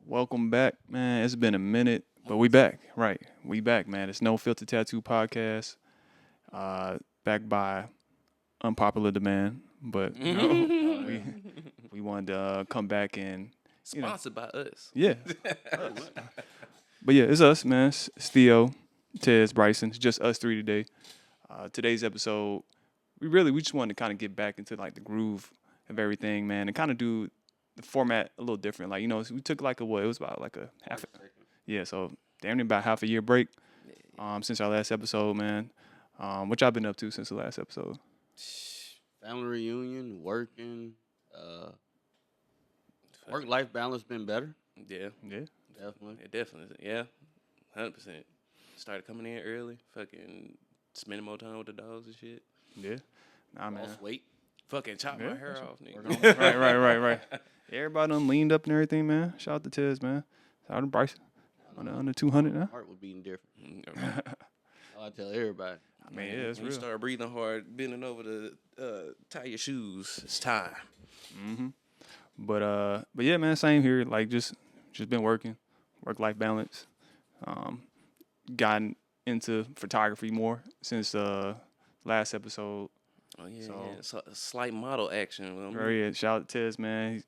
Welcome back, man. It's been a minute, but we back. Right. We back, man. It's No Filter Tattoo Podcast. Back by unpopular demand. But we wanted to come back and Sponsored by us. yeah. Us. But yeah, it's us, man. It's Theo, Tez, Bryson. It's just us three today. Today's episode, we just wanted to kind of get back into like the groove of everything, man, and kind of do the format a little different. Like, so we took like it was about like a half so damn near about half a year break since our last episode, man. What y'all been up to since the last episode? Family reunion, working, work-life balance been better. Yeah. Definitely. It definitely. Yeah. 100%. Started coming in early. Fucking spending more time with the dogs and shit. Yeah. Nah, man. Lost weight. Fucking chop my hair off, nigga. Right. Everybody done leaned up and everything, man. Shout out to Tez, man. Shout out to Bryson. Under 200 now. Heart was beating different. I tell everybody. I mean, yeah, it's when real. you start breathing hard, bending over to tie your shoes, it's time. Mm-hmm. But yeah, man, same here. Like just been working, work-life balance. Gotten into photography more since last episode. Oh yeah, so a slight model action. Very shout out to Tez, man.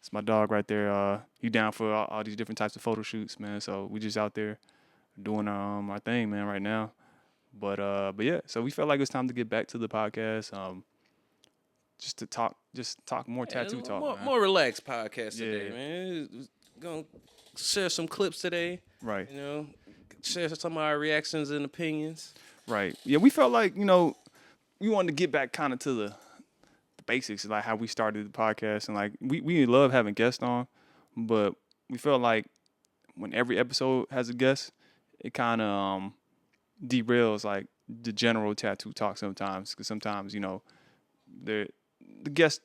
It's my dog right there. He down for all these different types of photo shoots, man. So we just out there doing our thing, man, right now. But yeah, so we felt like it was time to get back to the podcast. Just to talk more tattoo talk. More relaxed podcast today, man. Gonna share some clips today. Right. Share some of our reactions and opinions. Right. Yeah, we felt like, we wanted to get back kind of to the basics, like how we started the podcast. And like, we love having guests on, but we felt like when every episode has a guest, it kind of derails like the general tattoo talk sometimes. Because sometimes, the guests,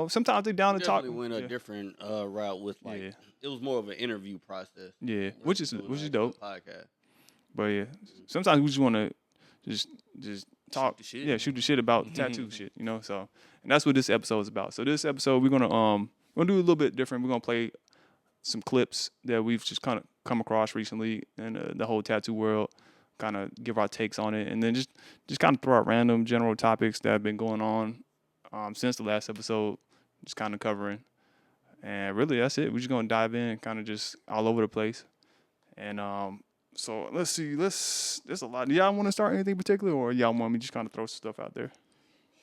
sometimes they're down to talk. We went a different route with it was more of an interview process. Yeah, which is dope. Podcast. But yeah, sometimes we just want to just talk, shoot the shit about tattoo shit, So, and that's what this episode is about. So this episode we're gonna do a little bit different. We're gonna play some clips that we've just kind of come across recently in the whole tattoo world. Kind of give our takes on it, and then just kind of throw out random general topics that have been going on since the last episode. Just kind of covering, and really that's it. We're just gonna dive in, kind of just all over the place, and So let's see. There's a lot. Do y'all want to start anything particular, or y'all want me just kind of throw some stuff out there?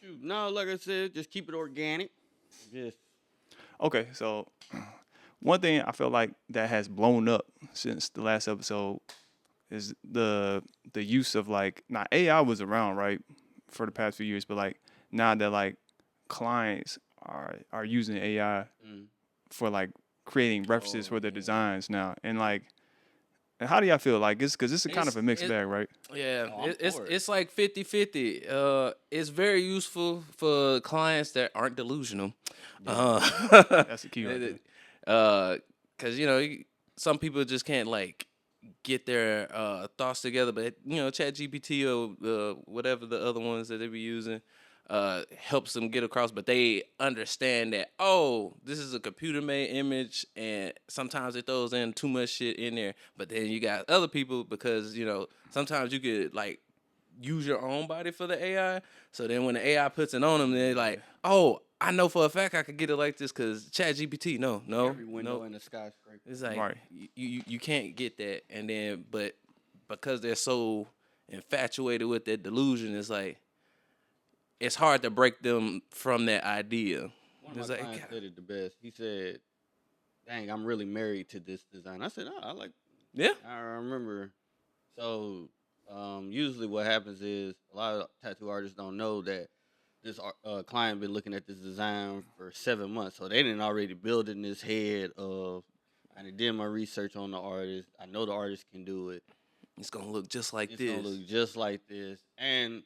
Shoot, no, like I said, just keep it organic. Okay. So one thing I feel like that has blown up since the last episode is the use of like, not AI was around, right, for the past few years, but like now that like clients are using AI for like creating references for their designs now, and like. And how do y'all feel? Like, because it's kind of a mixed bag, right? Yeah, it's like 50-50. It's very useful for clients that aren't delusional. Yeah. That's the key right there. Because, some people just can't, like, get their thoughts together. But, ChatGPT or whatever the other ones that they be using helps them get across, but they understand that, this is a computer-made image, and sometimes it throws in too much shit in there. But then you got other people, because, sometimes you could, like, use your own body for the AI. So then when the AI puts it on them, they're like, I know for a fact I could get it like this, because ChatGPT, no. Every window in the skyscraper. It's like, you can't get that. And then, but because they're so infatuated with that delusion, it's like, it's hard to break them from that idea. One of my clients said it the best. He said, dang, I'm really married to this design. I said, I like. Yeah. I remember. So usually what happens is a lot of tattoo artists don't know that this client been looking at this design for 7 months. So they didn't already build in this head of, I did my research on the artist. I know the artist can do it. It's going to look just like this. It's going to look just like this. And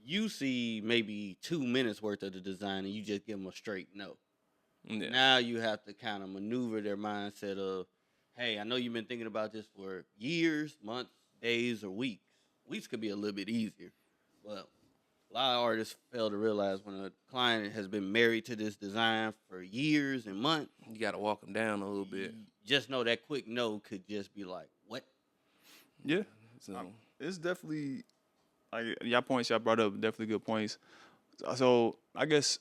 you see maybe 2 minutes worth of the design and you just give them a straight no. Yeah. Now you have to kind of maneuver their mindset of, hey, I know you've been thinking about this for years, months, days, or weeks. Weeks could be a little bit easier. But a lot of artists fail to realize when a client has been married to this design for years and months, you got to walk them down a little bit. just know that quick no could just be like, what? Yeah. So It's definitely like y'all points y'all brought up definitely good points. So I guess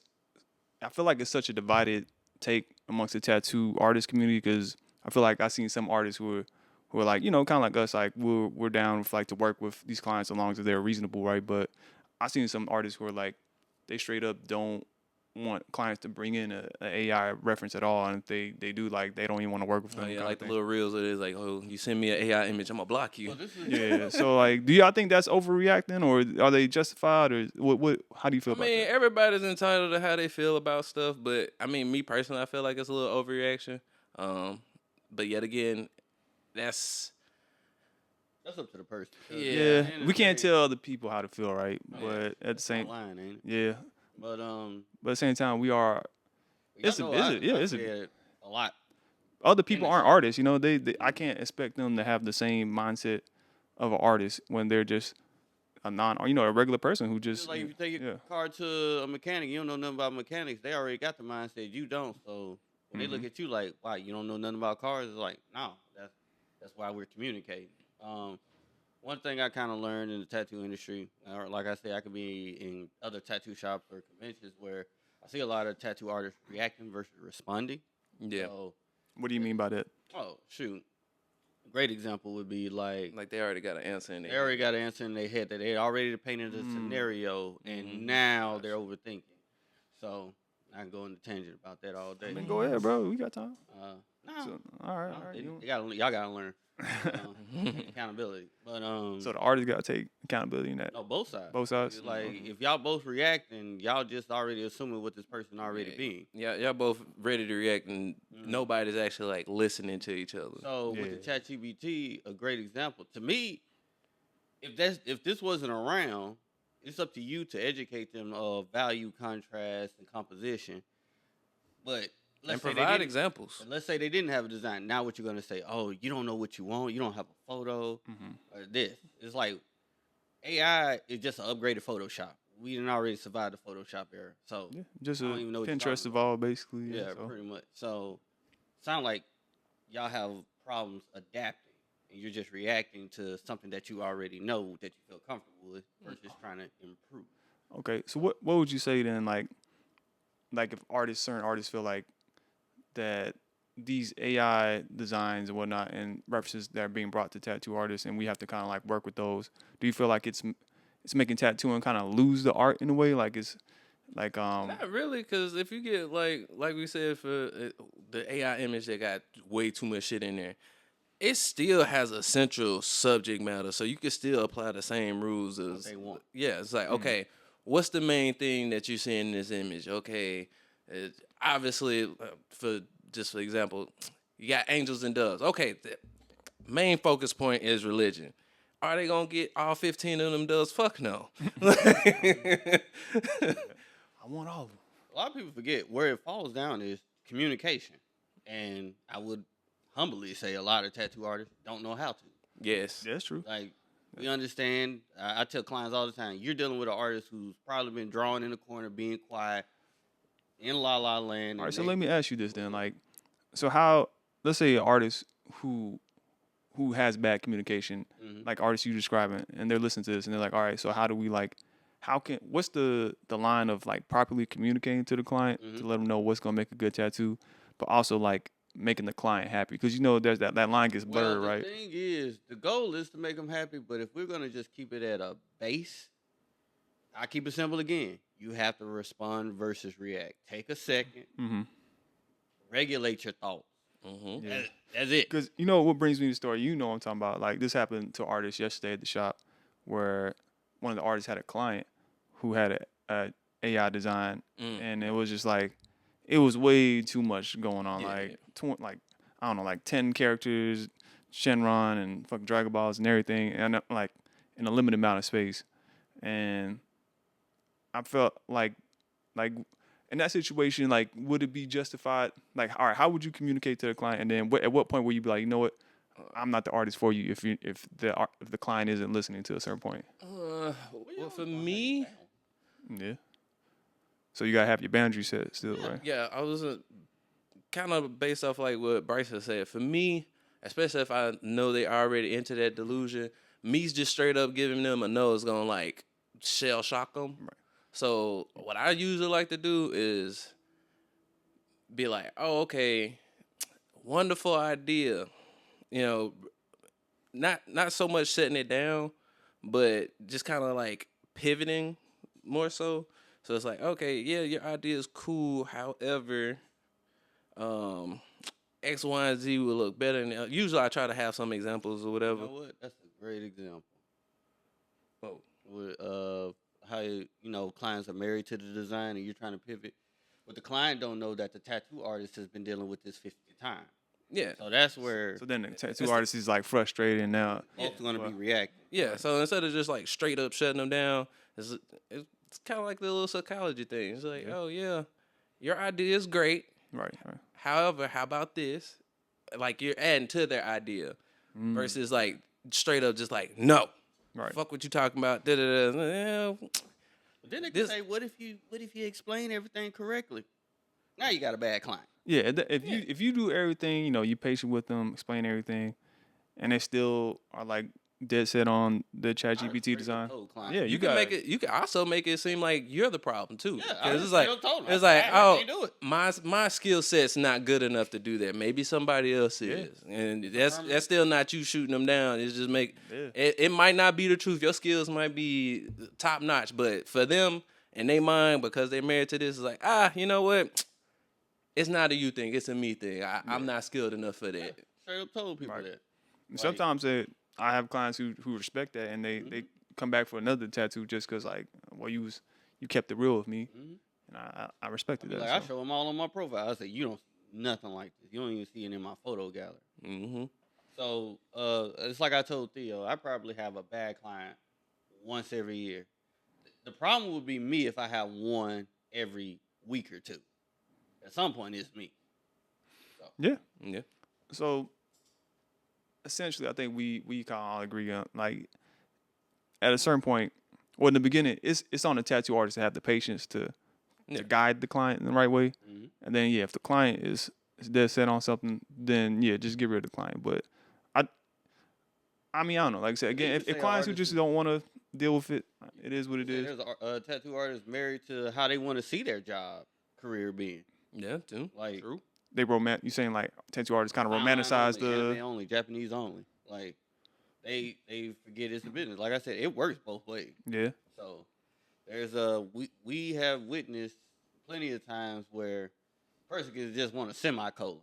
I feel like it's such a divided take amongst the tattoo artist community because I feel like I've seen some artists who are like, kind of like us, like we're down with like to work with these clients as long as they're reasonable, right? But I've seen some artists who are like they straight up don't want clients to bring in a AI reference at all, and if they do, like they don't even want to work with them. like the little reels, it is like, oh, you send me an AI image, I'm gonna block you. Yeah. So like, do y'all think that's overreacting, or are they justified, or what? How do you feel about that? Everybody's entitled to how they feel about stuff, but I mean, me personally, I feel like it's a little overreaction. But yet again, that's up to the person. Yeah, we can't tell other people how to feel, right? But at the same, line, ain't it? yeah. But But at the same time, we are. It's a lot. Other people aren't artists, They I can't expect them to have the same mindset of an artist when they're just a a regular person who just like if you take your car to a mechanic, you don't know nothing about mechanics. They already got the mindset you don't. So when they look at you like, "Wow, you don't know nothing about cars," it's like, no, that's why we're communicating. One thing I kind of learned in the tattoo industry, or like I say, I could be in other tattoo shops or conventions where I see a lot of tattoo artists reacting versus responding. Yeah. So, what do you mean by that? Oh, shoot. A great example would be like they already got an answer in their head. They already got an answer in their head that they already painted a scenario, and now they're overthinking. So I can go on a tangent about that all day. Go ahead, bro. We got time. No. So, all right. Y'all gotta learn accountability. But so the artist gotta take accountability in that. No, both sides. Both sides. Like if y'all both react, and y'all just already assuming what this person already being. Yeah, y'all both ready to react, and nobody's actually like listening to each other. So with the ChatGPT, a great example to me. If this wasn't around, it's up to you to educate them of value, contrast, and composition. But and provide examples. Let's say they didn't have a design. Now what you're gonna say? Oh, you don't know what you want. You don't have a photo. Or this. It's like AI is just an upgraded Photoshop. We didn't already survive the Photoshop era. So just a Pinterest evolved basically. Yeah, pretty much. So sound like y'all have problems adapting, and you're just reacting to something that you already know that you feel comfortable with versus trying to improve. Okay, so what would you say then? Like if certain artists feel like that these AI designs and whatnot and references that are being brought to tattoo artists, and we have to kind of like work with those. Do you feel like it's making tattooing kind of lose the art in a way? Like it's like not really, because if you get like we said for the AI image that got way too much shit in there, it still has a central subject matter, so you can still apply the same rules as they want. Yeah, it's like okay, what's the main thing that you see in this image? Okay, obviously, for example, you got angels and doves. Okay, the main focus point is religion. Are they gonna get all 15 of them doves? Fuck no. I want all of them. A lot of people forget where it falls down is communication, and I would humbly say a lot of tattoo artists don't know how to. Yes, that's true. Like we understand. I tell clients all the time, you're dealing with an artist who's probably been drawing in the corner, being quiet, in La La Land. All right, so let me ask you this then. Like, so how, let's say an artist who has bad communication, like artists you describing, and they're listening to this, and they're like, all right, so how do we what's the line of like properly communicating to the client to let them know what's going to make a good tattoo, but also like making the client happy? Because, there's that line gets blurred, right? The thing is, the goal is to make them happy, but if we're going to just keep it at a base, I keep it simple again. You have to respond versus react. Take a second. Regulate your thoughts. That's it. Because what brings me to the story, what I'm talking about. Like, this happened to an artist yesterday at the shop where one of the artists had a client who had a AI design, and it was just like, it was way too much going on. Like, I don't know, like 10 characters, Shenron and fucking Dragon Balls and everything, and like in a limited amount of space. And I felt like in that situation, like, would it be justified? Like, all right, how would you communicate to the client? And then at what point would you be like, you know what, I'm not the artist for you if the client isn't listening to a certain point? Well, for me, yeah. So you gotta have your boundaries set still, right? Yeah, I wasn't. kind of based off like what Bryson said, for me, especially if I know they already into that delusion, me just straight up giving them a no is gonna like shell shock them. Right. So what I usually like to do is be like, oh, okay, wonderful idea. You know, not so much setting it down, but just kind of like pivoting more so. So it's like, okay, yeah, your idea is cool. However, X, Y, and Z will look better. And usually I try to have some examples or whatever. You know what? That's a great example. Oh. With how clients are married to the design and you're trying to pivot, but the client don't know that the tattoo artist has been dealing with this 50 times. Yeah. So that's where. So then the tattoo artist is like frustrated now. Both going to be reacting. Yeah. So instead of just like straight up shutting them down, it's kind of like the little psychology thing. It's like, oh yeah, your idea is great. Right. However, how about this? Like you're adding to their idea versus like straight up just like no. Right. Fuck what you talking about. Da, da, da. But then they can say, what if you explain everything correctly? Now you got a bad client. Yeah, if you do everything, you patient with them, explain everything, and they still are like dead set on the ChatGPT design. Yeah, you can make it. You can also make it seem like you're the problem too. Yeah, it's like oh, my skill set's not good enough to do that. Maybe somebody else is, and that's still not you shooting them down. It's just it might not be the truth. Your skills might be top notch, but for them and they mind because they're married to this, it's like you know what? It's not a you thing. It's a me thing. I'm not skilled enough for that. Straight up told people that. Sometimes I have clients who respect that, and they come back for another tattoo just because, like, well, you kept it real with me, and I respected that. Like, I show them all on my profile. I say, you don't see nothing like this. You don't even see it in my photo gallery. Mm-hmm. So it's like I told Theo, I probably have a bad client once every year. The problem would be me if I have one every week or two. At some point, it's me. So. Yeah. So essentially, I think we kind of all agree on, like, at a certain point, well, in the beginning, it's on the tattoo artist to have the patience to guide the client in the right way. Mm-hmm. And then, if the client is dead set on something, then, just get rid of the client. But I mean, I don't know. Like I said, again, if clients who just don't want to deal with it, it is what it is. There's a tattoo artist married to how they want to see their job career being. Yeah, too. Like, true. You saying like tattoo artists kind of romanticize the anime only, Japanese only. Like they forget it's a business. Like I said, it works both ways. Yeah. So there's we have witnessed plenty of times where a person can just want a semicolon,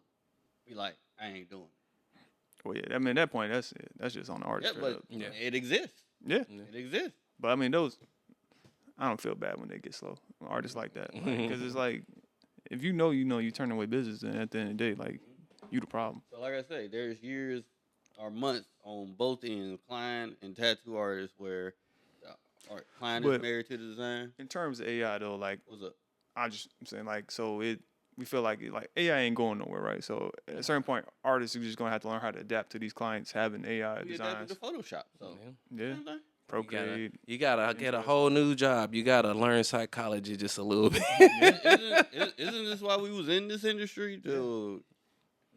be like, I ain't doing it. Well, yeah. I mean, at that point, that's just on the artist. Yeah, but it exists. Yeah, it exists. But I mean, I don't feel bad when they get slow. Artists like that, because it's like. If you know, you turn away business, and at the end of the day, like, you the problem. So, like I say, there's years or months on both ends, client and tattoo artists, where the client is married to the design. In terms of AI, though, like, what's up? I'm saying, like, so we feel like AI ain't going nowhere, right? So, at a certain point, artists are just gonna have to learn how to adapt to these clients having AI designs. To Photoshop, so yeah. Procreate. You gotta get a whole new job. You gotta learn psychology just a little bit. Isn't this why we was in this industry?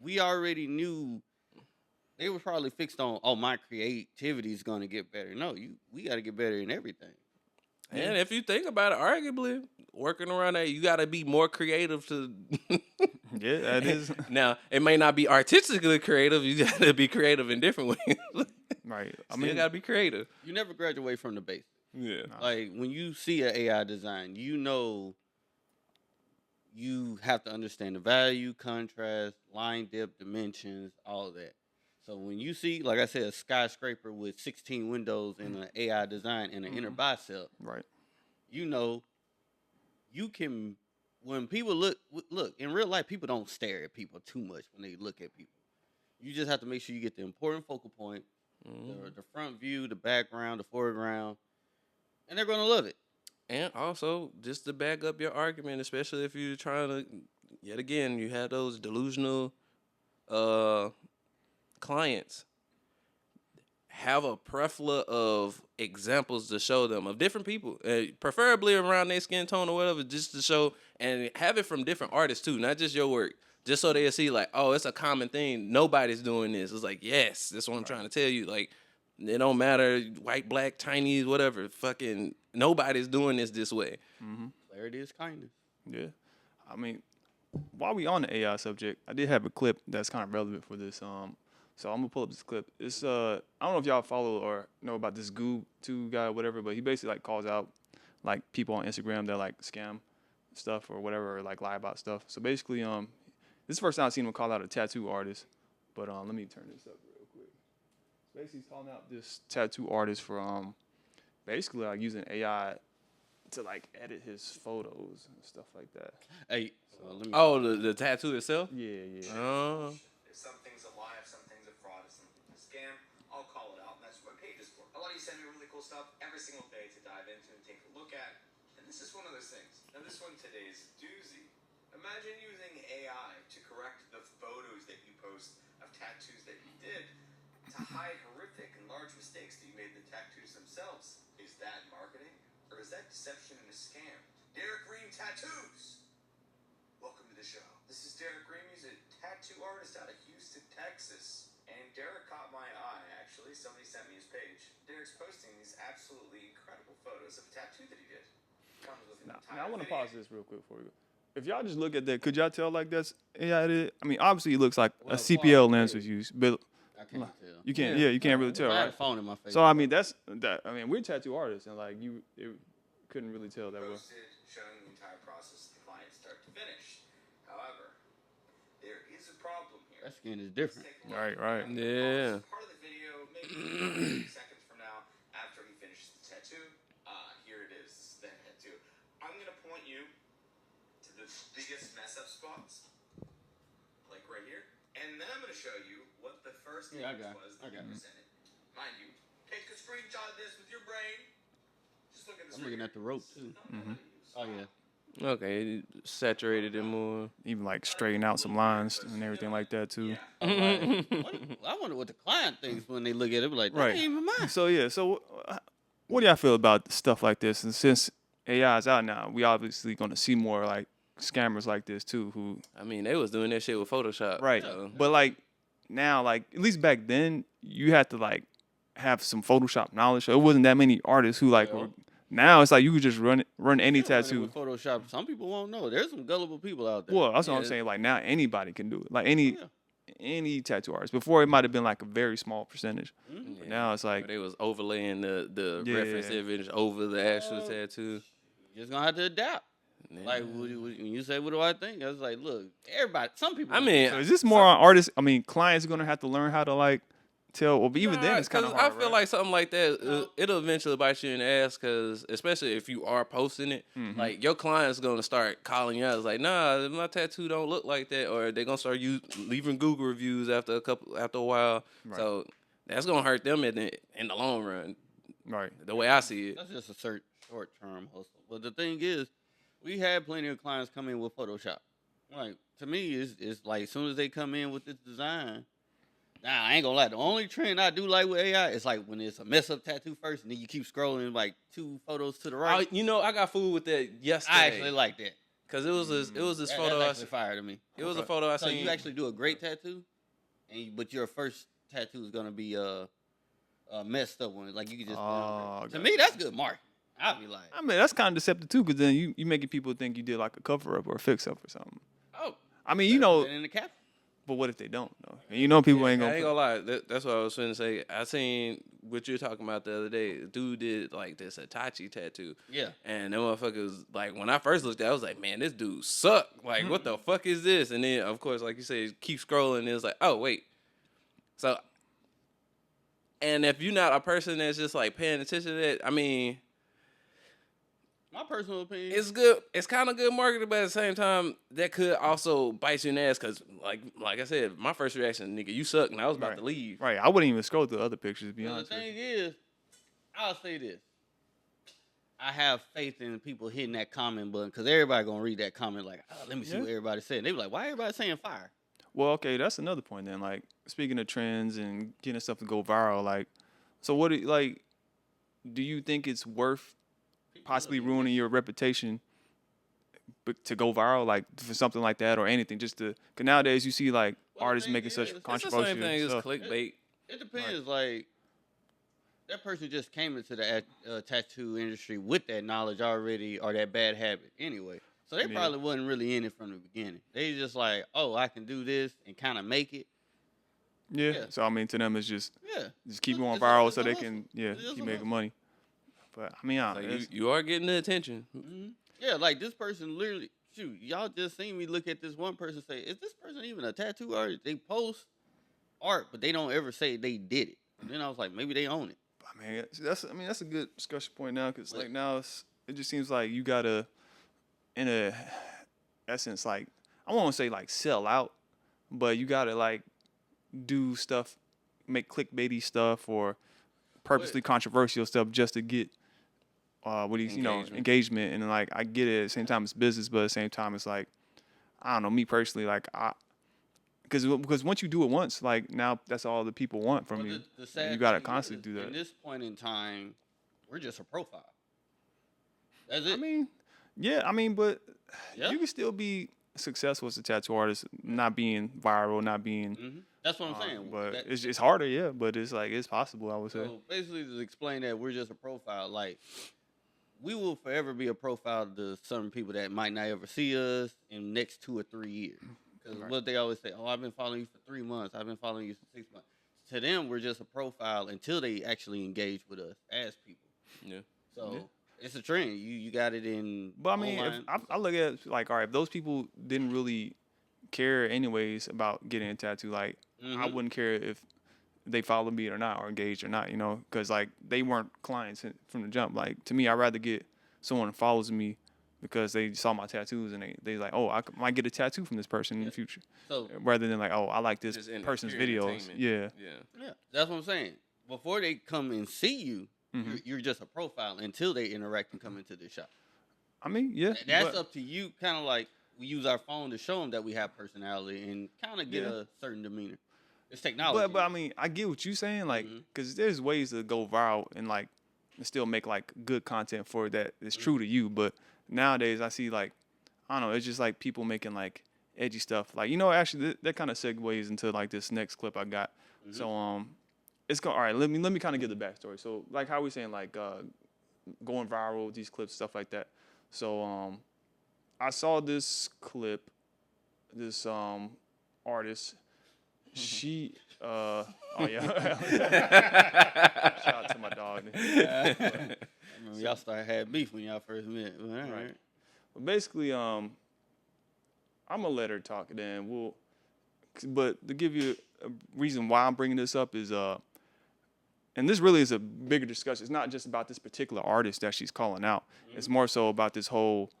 We already knew they were probably fixed on. Oh, my creativity is gonna get better. No, we gotta get better in everything. And if you think about it, arguably working around that, you gotta be more creative to. Yeah, that is. Now it may not be artistically creative. You gotta be creative in different ways. Right. I mean, you gotta be creative. You never graduate from the basics. Yeah. Like when you see an AI design, you have to understand the value, contrast, line depth, dimensions, all of that. So when you see, like I said, a skyscraper with 16 windows in an AI design and an inner bicep, right? You can. When people look in real life, people don't stare at people too much when they look at people. You just have to make sure you get the important focal point. The front view, the background, the foreground, and they're gonna love it. And also, just to back up your argument, especially if you're trying to, yet again, you have those delusional clients. Have a plethora of examples to show them of different people, preferably around their skin tone or whatever, just to show, and have it from different artists too, not just your work. just so they'll see like, oh, it's a common thing. Nobody's doing this. It's like, yes, that's what I'm trying to tell you. Like, it don't matter, white, black, Chinese, whatever. Fucking nobody's doing this way. Mm-hmm. Clarity is kindness. Yeah. I mean, while we on the AI subject, I did have a clip that's kind of relevant for this. So I'm gonna pull up this clip. It's I don't know if y'all follow or know about this Goob2 guy or whatever, but he basically like calls out like people on Instagram that like scam stuff or whatever, or like lie about stuff. So basically, this is the first time I've seen him call out a tattoo artist. But let me turn this up real quick. Basically, he's calling out this tattoo artist for basically like using AI to like edit his photos and stuff like that. Hey, the tattoo itself? Yeah. If some things are lie, if some things are fraud, if some things are scam, I'll call it out, and that's what page is for. A lot of you send me really cool stuff every single day to dive into and take a look at, and this is one of those things. Now this one today is doozy. Imagine using AI to correct the photos that you post of tattoos that you did to hide horrific and large mistakes that you made in the tattoos themselves. Is that marketing, or is that deception and a scam? Derek Green Tattoos! Welcome to the show. This is Derek Green. He's a tattoo artist out of Houston, Texas. And Derek caught my eye, actually. Somebody sent me his page. Derek's posting these absolutely incredible photos of a tattoo that he did. Now I want to pause this real quick for you. If y'all just look at that, could y'all tell like that's AI edited? I mean, obviously it looks like a CPL lens was used, but I can't tell. you can't. Yeah, you can't really tell, I had right? a phone in my face. So I mean, that's that. I mean, we're tattoo artists, and like it couldn't really tell that well. Posted showing the entire process of the client start to finish. However, there is a problem here. That skin is different. Right. Yeah. Part of the video, maybe 30 seconds from now, after he finishes the tattoo, here it is, the tattoo. I'm gonna point you to the biggest mess up spots, like right here, and then I'm gonna show you what the first image was that you presented. Mind you, take a screenshot of this with your brain. Just look at the I'm looking at the rope too. Oh yeah. Okay, saturated it more. Even like straighten out some lines and everything like that too. I wonder what the client thinks when they look at it. Like, that ain't even mine. So yeah. So what do y'all feel about stuff like this? And since AI is out now, we obviously gonna see more like scammers like this too. Who I mean, they was doing that shit with Photoshop. right. So. But like now, like at least back then, you had to like have some Photoshop knowledge. So it wasn't that many artists who like were. Now it's like you could just run any tattoo. With Photoshop, some people won't know. There's some gullible people out there. Well, that's what I'm saying. Like now anybody can do it. Like any tattoo artist. Before it might have been like a very small percentage. But now it's like they was overlaying the reference image over the actual tattoo. You're just gonna have to adapt. Yeah. Like when you say, "What do I think?" I was like, "Look, everybody. Some people." I mean, so is this more on artists? I mean, clients are gonna have to learn how to like tell. Well, but even then, it's kind of hard. I feel like something like that, it'll eventually bite you in the ass. Because especially if you are posting it, like your client's gonna start calling you out. It's like, nah, my tattoo don't look like that, or they're gonna start leaving Google reviews after a while. Right. So that's gonna hurt them in the long run. Right. The way I see it. That's just a short term hustle. But the thing is, we had plenty of clients come in with Photoshop. Like to me, it's like as soon as they come in with this design. Nah, I ain't gonna lie. The only trend I do like with AI is like when it's a mess up tattoo first, and then you keep scrolling like 2 photos to the right. I got fooled with that yesterday. I actually like that because it was this photo. That's actually fire to me. It was a photo I so seen. You actually do a great tattoo, but your first tattoo is gonna be a messed up one. Like you can just. To me, that's good marketing. I'll be like. I mean, that's kind of deceptive too, because then you making people think you did like a cover up or a fix up or something. Oh. I mean, you know. In the cap. But what if they don't though? And you know people ain't gonna. I ain't gonna lie. That's what I was finna say. I seen what you're talking about the other day. The dude did like this Hitachi tattoo. Yeah. And that motherfucker was like, when I first looked at it, I was like, man, this dude suck. Like, what the fuck is this? And then of course, like you said, keep scrolling. And it's like, oh wait. So, and if you're not a person that's just like paying attention to that, I mean. My personal opinion. It's good. It's kind of good marketing, but at the same time, that could also bite you in the ass. Cause like I said, my first reaction, nigga, you suck, and I was about to leave. Right. I wouldn't even scroll through other pictures. To be honest. The thing is, I'll say this: I have faith in people hitting that comment button because everybody gonna read that comment like, oh, let me see what everybody's saying. They be like, why everybody saying fire? Well, okay, that's another point then. Like speaking of trends and getting stuff to go viral, like, so what? Do you think it's worth possibly ruining your reputation to go viral, like for something like that or anything. Just to, cause nowadays you see like artists making such It's the controversial same thing as stuff. clickbait. It depends. Like that person just came into the tattoo industry with that knowledge already or that bad habit anyway. So they probably wasn't really in it from the beginning. They just like, oh, I can do this and kind of make it. Yeah. So I mean, to them, it's just keep going It's viral it's so a they hustle. can It's just keep a making hustle. money. But I mean, Like you are getting the attention. Mm-hmm. Yeah, like this person literally. Shoot, y'all just seen me look at this one person say, "Is this person even a tattoo artist?" They post art, but they don't ever say they did it. And then I was like, maybe they own it. I mean, that's a good discussion point now because like now it just seems like you gotta, in a essence, like I won't say like sell out, but you gotta like do stuff, make clickbaity stuff or purposely controversial stuff just to get engagement. And like I get it at the same time it's business, but at the same time it's like I don't know, me personally, like because once you do it once, like now that's all the people want from you. The sad You gotta thing constantly is, do that. At this point in time, we're just a profile. That's it. I mean, yeah, but Yeah. you can still be successful as a tattoo artist, not being viral, not being. Mm-hmm. That's what I'm saying. But it's harder, yeah. But it's like it's possible, I would say. So basically, to explain that we're just a profile, like we will forever be a profile to some people that might not ever see us in the next 2 or 3 years. Because what they always say, oh, I've been following you for 3 months. I've been following you for 6 months. To them, we're just a profile until they actually engage with us as people. Yeah. So it's a trend. You got it in. But I mean, if I look at it like, all right, if those people didn't really care anyways about getting a tattoo, like I wouldn't care if they follow me or not or engaged or not, because like they weren't clients from the jump. Like to me, I'd rather get someone that follows me because they saw my tattoos and they like, oh, I might get a tattoo from this person in the future, So rather than like, oh, I like this person's videos. Yeah. That's what I'm saying. Before they come and see you, you're just a profile until they interact and come into the shop. I mean, yeah. That's up to you. Kind of like we use our phone to show them that we have personality and kind of get a certain demeanor. It's technology. But I mean, I get what you're saying, like, because there's ways to go viral and like still make like good content for that is true to you. But nowadays, I see like, I don't know, it's just like people making like edgy stuff. Like, actually, that kind of segues into like this next clip I got. So it's all right. Let me kind of give the backstory. So like how we saying like going viral, these clips, stuff like that. So I saw this clip, this artist. She oh yeah. Shout out to my dog. I remember y'all started had beef when y'all first met. Well, all right. But basically, I'm gonna let her talk it in. But to give you a reason why I'm bringing this up is and this really is a bigger discussion. It's not just about this particular artist that she's calling out. It's more so about this whole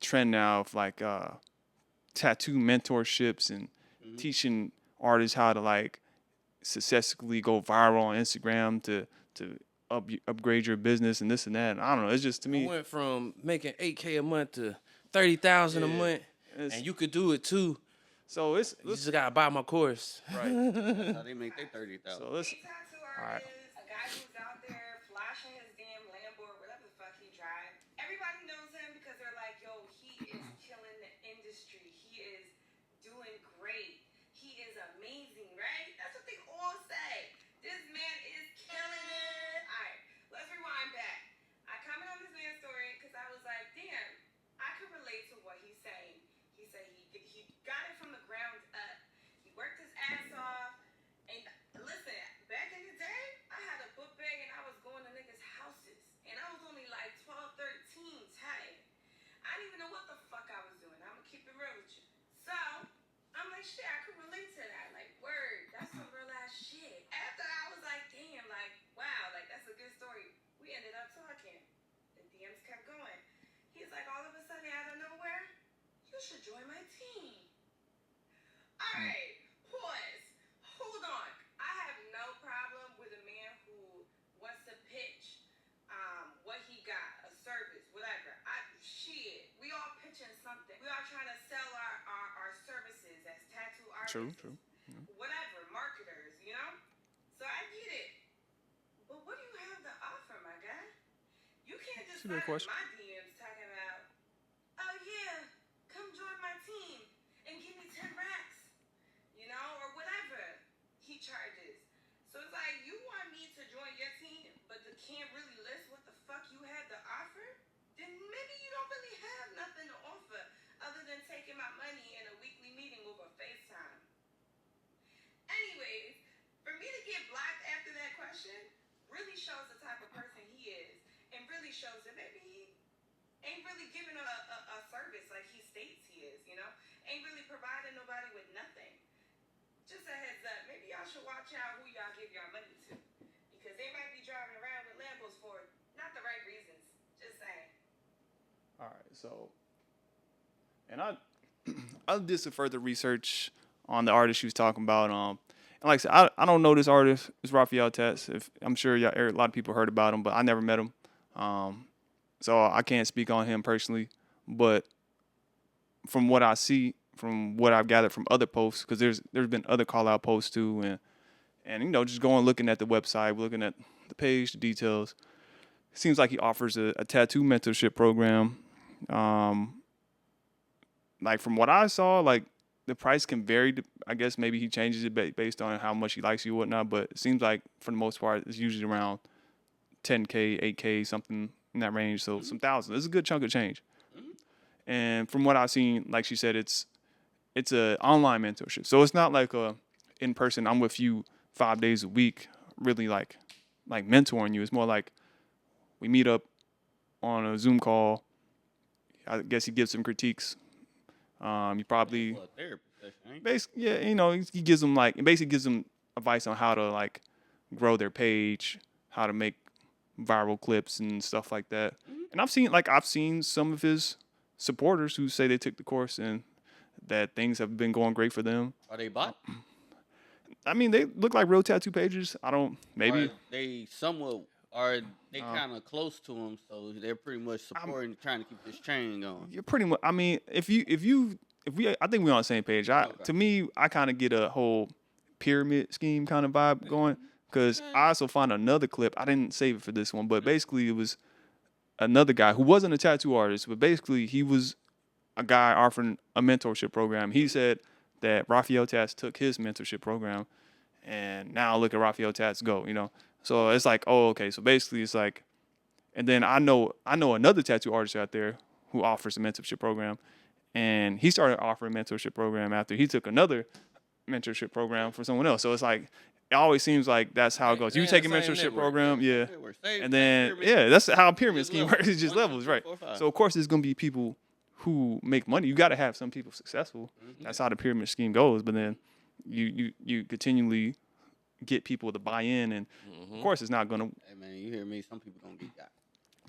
trend now of like tattoo mentorships and teaching artists how to like successfully go viral on Instagram to upgrade your business and this and that. And I don't know. It's just to me. I went from making $8K a month to $30,000 a month, and you could do it too. So you just gotta buy my course. Right. That's how they make their 30,000. So let's. All right. A guy who's out there flashing his damn Lambo or whatever the fuck he drives. Everybody knows him because they're like, yo, he is killing the industry. He is doing great. He is amazing, right? That's what they all say. This man is killing it. All right, let's rewind back. I commented on this man's story because I was like, damn, I could relate to what he's saying. He said he got it from the ground up. He worked his ass off. And listen, back in the day, I had a book bag and I was going to niggas' houses. And I was only like 12, 13, tight. I didn't even know what the fuck I was doing. I'm going to keep it real with you. So, I'm like, shit, I could relate to that. Like, word, that's some real ass shit. After I was like, damn, like, wow, like, that's a good story. We ended up talking. The DMs kept going. He's like, all of a sudden, out of nowhere, you should join my team. All right, pause. Hold on. I have no problem with a man who wants to pitch what he got, a service, whatever. Shit, we all pitching something. We all trying to sell our services as tattoo artists. True. Whatever, marketers, So I get it. But what do you have to offer, my guy? You can't just That's a good question. my DMs talking about, oh yeah, can't really list what the fuck you had to offer, then maybe you don't really have nothing to offer other than taking my money in a weekly meeting over FaceTime. Anyways, for me to get blocked after that question really shows the type of person he is, and really shows that maybe he ain't really giving a service like he states he is, you know? Ain't really providing nobody with nothing. Just a heads up, maybe y'all should watch out who y'all give y'all money to, because they might be driving around with Lambos for not the right reasons. Just saying. All right, so, and I did some further research on the artist she was talking about. And like I said, I don't know this artist. It's Raphael Tez. I'm sure a lot of people heard about him, but I never met him. So I can't speak on him personally. But from what I see, from what I've gathered from other posts, because there's been other call out posts too, and you know, just going looking at the website, looking at the page, the details. It seems like he offers a tattoo mentorship program. Like from what I saw, like the price can vary. I guess maybe he changes it based on how much he likes you or whatnot. But it seems like for the most part, it's usually around $10K, $8K, something in that range. So some thousands. It's a good chunk of change. And from what I've seen, like she said, it's a online mentorship. So it's not like a in person. I'm with you 5 days a week, really like mentoring you. It's more like we meet up on a Zoom call. I guess he gives some critiques. You probably basically, yeah, you know, he gives them advice on how to like grow their page, how to make viral clips and stuff like that. And I've seen some of his supporters who say they took the course and that things have been going great for them. Are they bot? I mean, they look like real tattoo pages. Maybe. Are they somewhat, are they kind of close to him, so they're pretty much supporting, trying to keep this chain going? You're pretty much, I mean, I think we're on the same page. To me, I kind of get a whole pyramid scheme kind of vibe going, because I also found another clip. I didn't save it for this one, but basically it was another guy who wasn't a tattoo artist, but basically he was a guy offering a mentorship program. He said that Raphael Tez took his mentorship program, and now look at Raphael Tez go, you know. So it's like, oh, okay. So basically it's like, and then I know another tattoo artist out there who offers a mentorship program, and he started offering a mentorship program after he took another mentorship program for someone else. So it's like, it always seems like that's how it goes. You take a mentorship program, yeah, and then that's how a pyramid scheme works. It's just levels, right? So of course there's gonna be people who make money. You got to have some people successful. That's how the pyramid scheme goes. But then you continually get people to buy in, and of course it's not gonna. Hey man, you hear me? Some people gonna get got.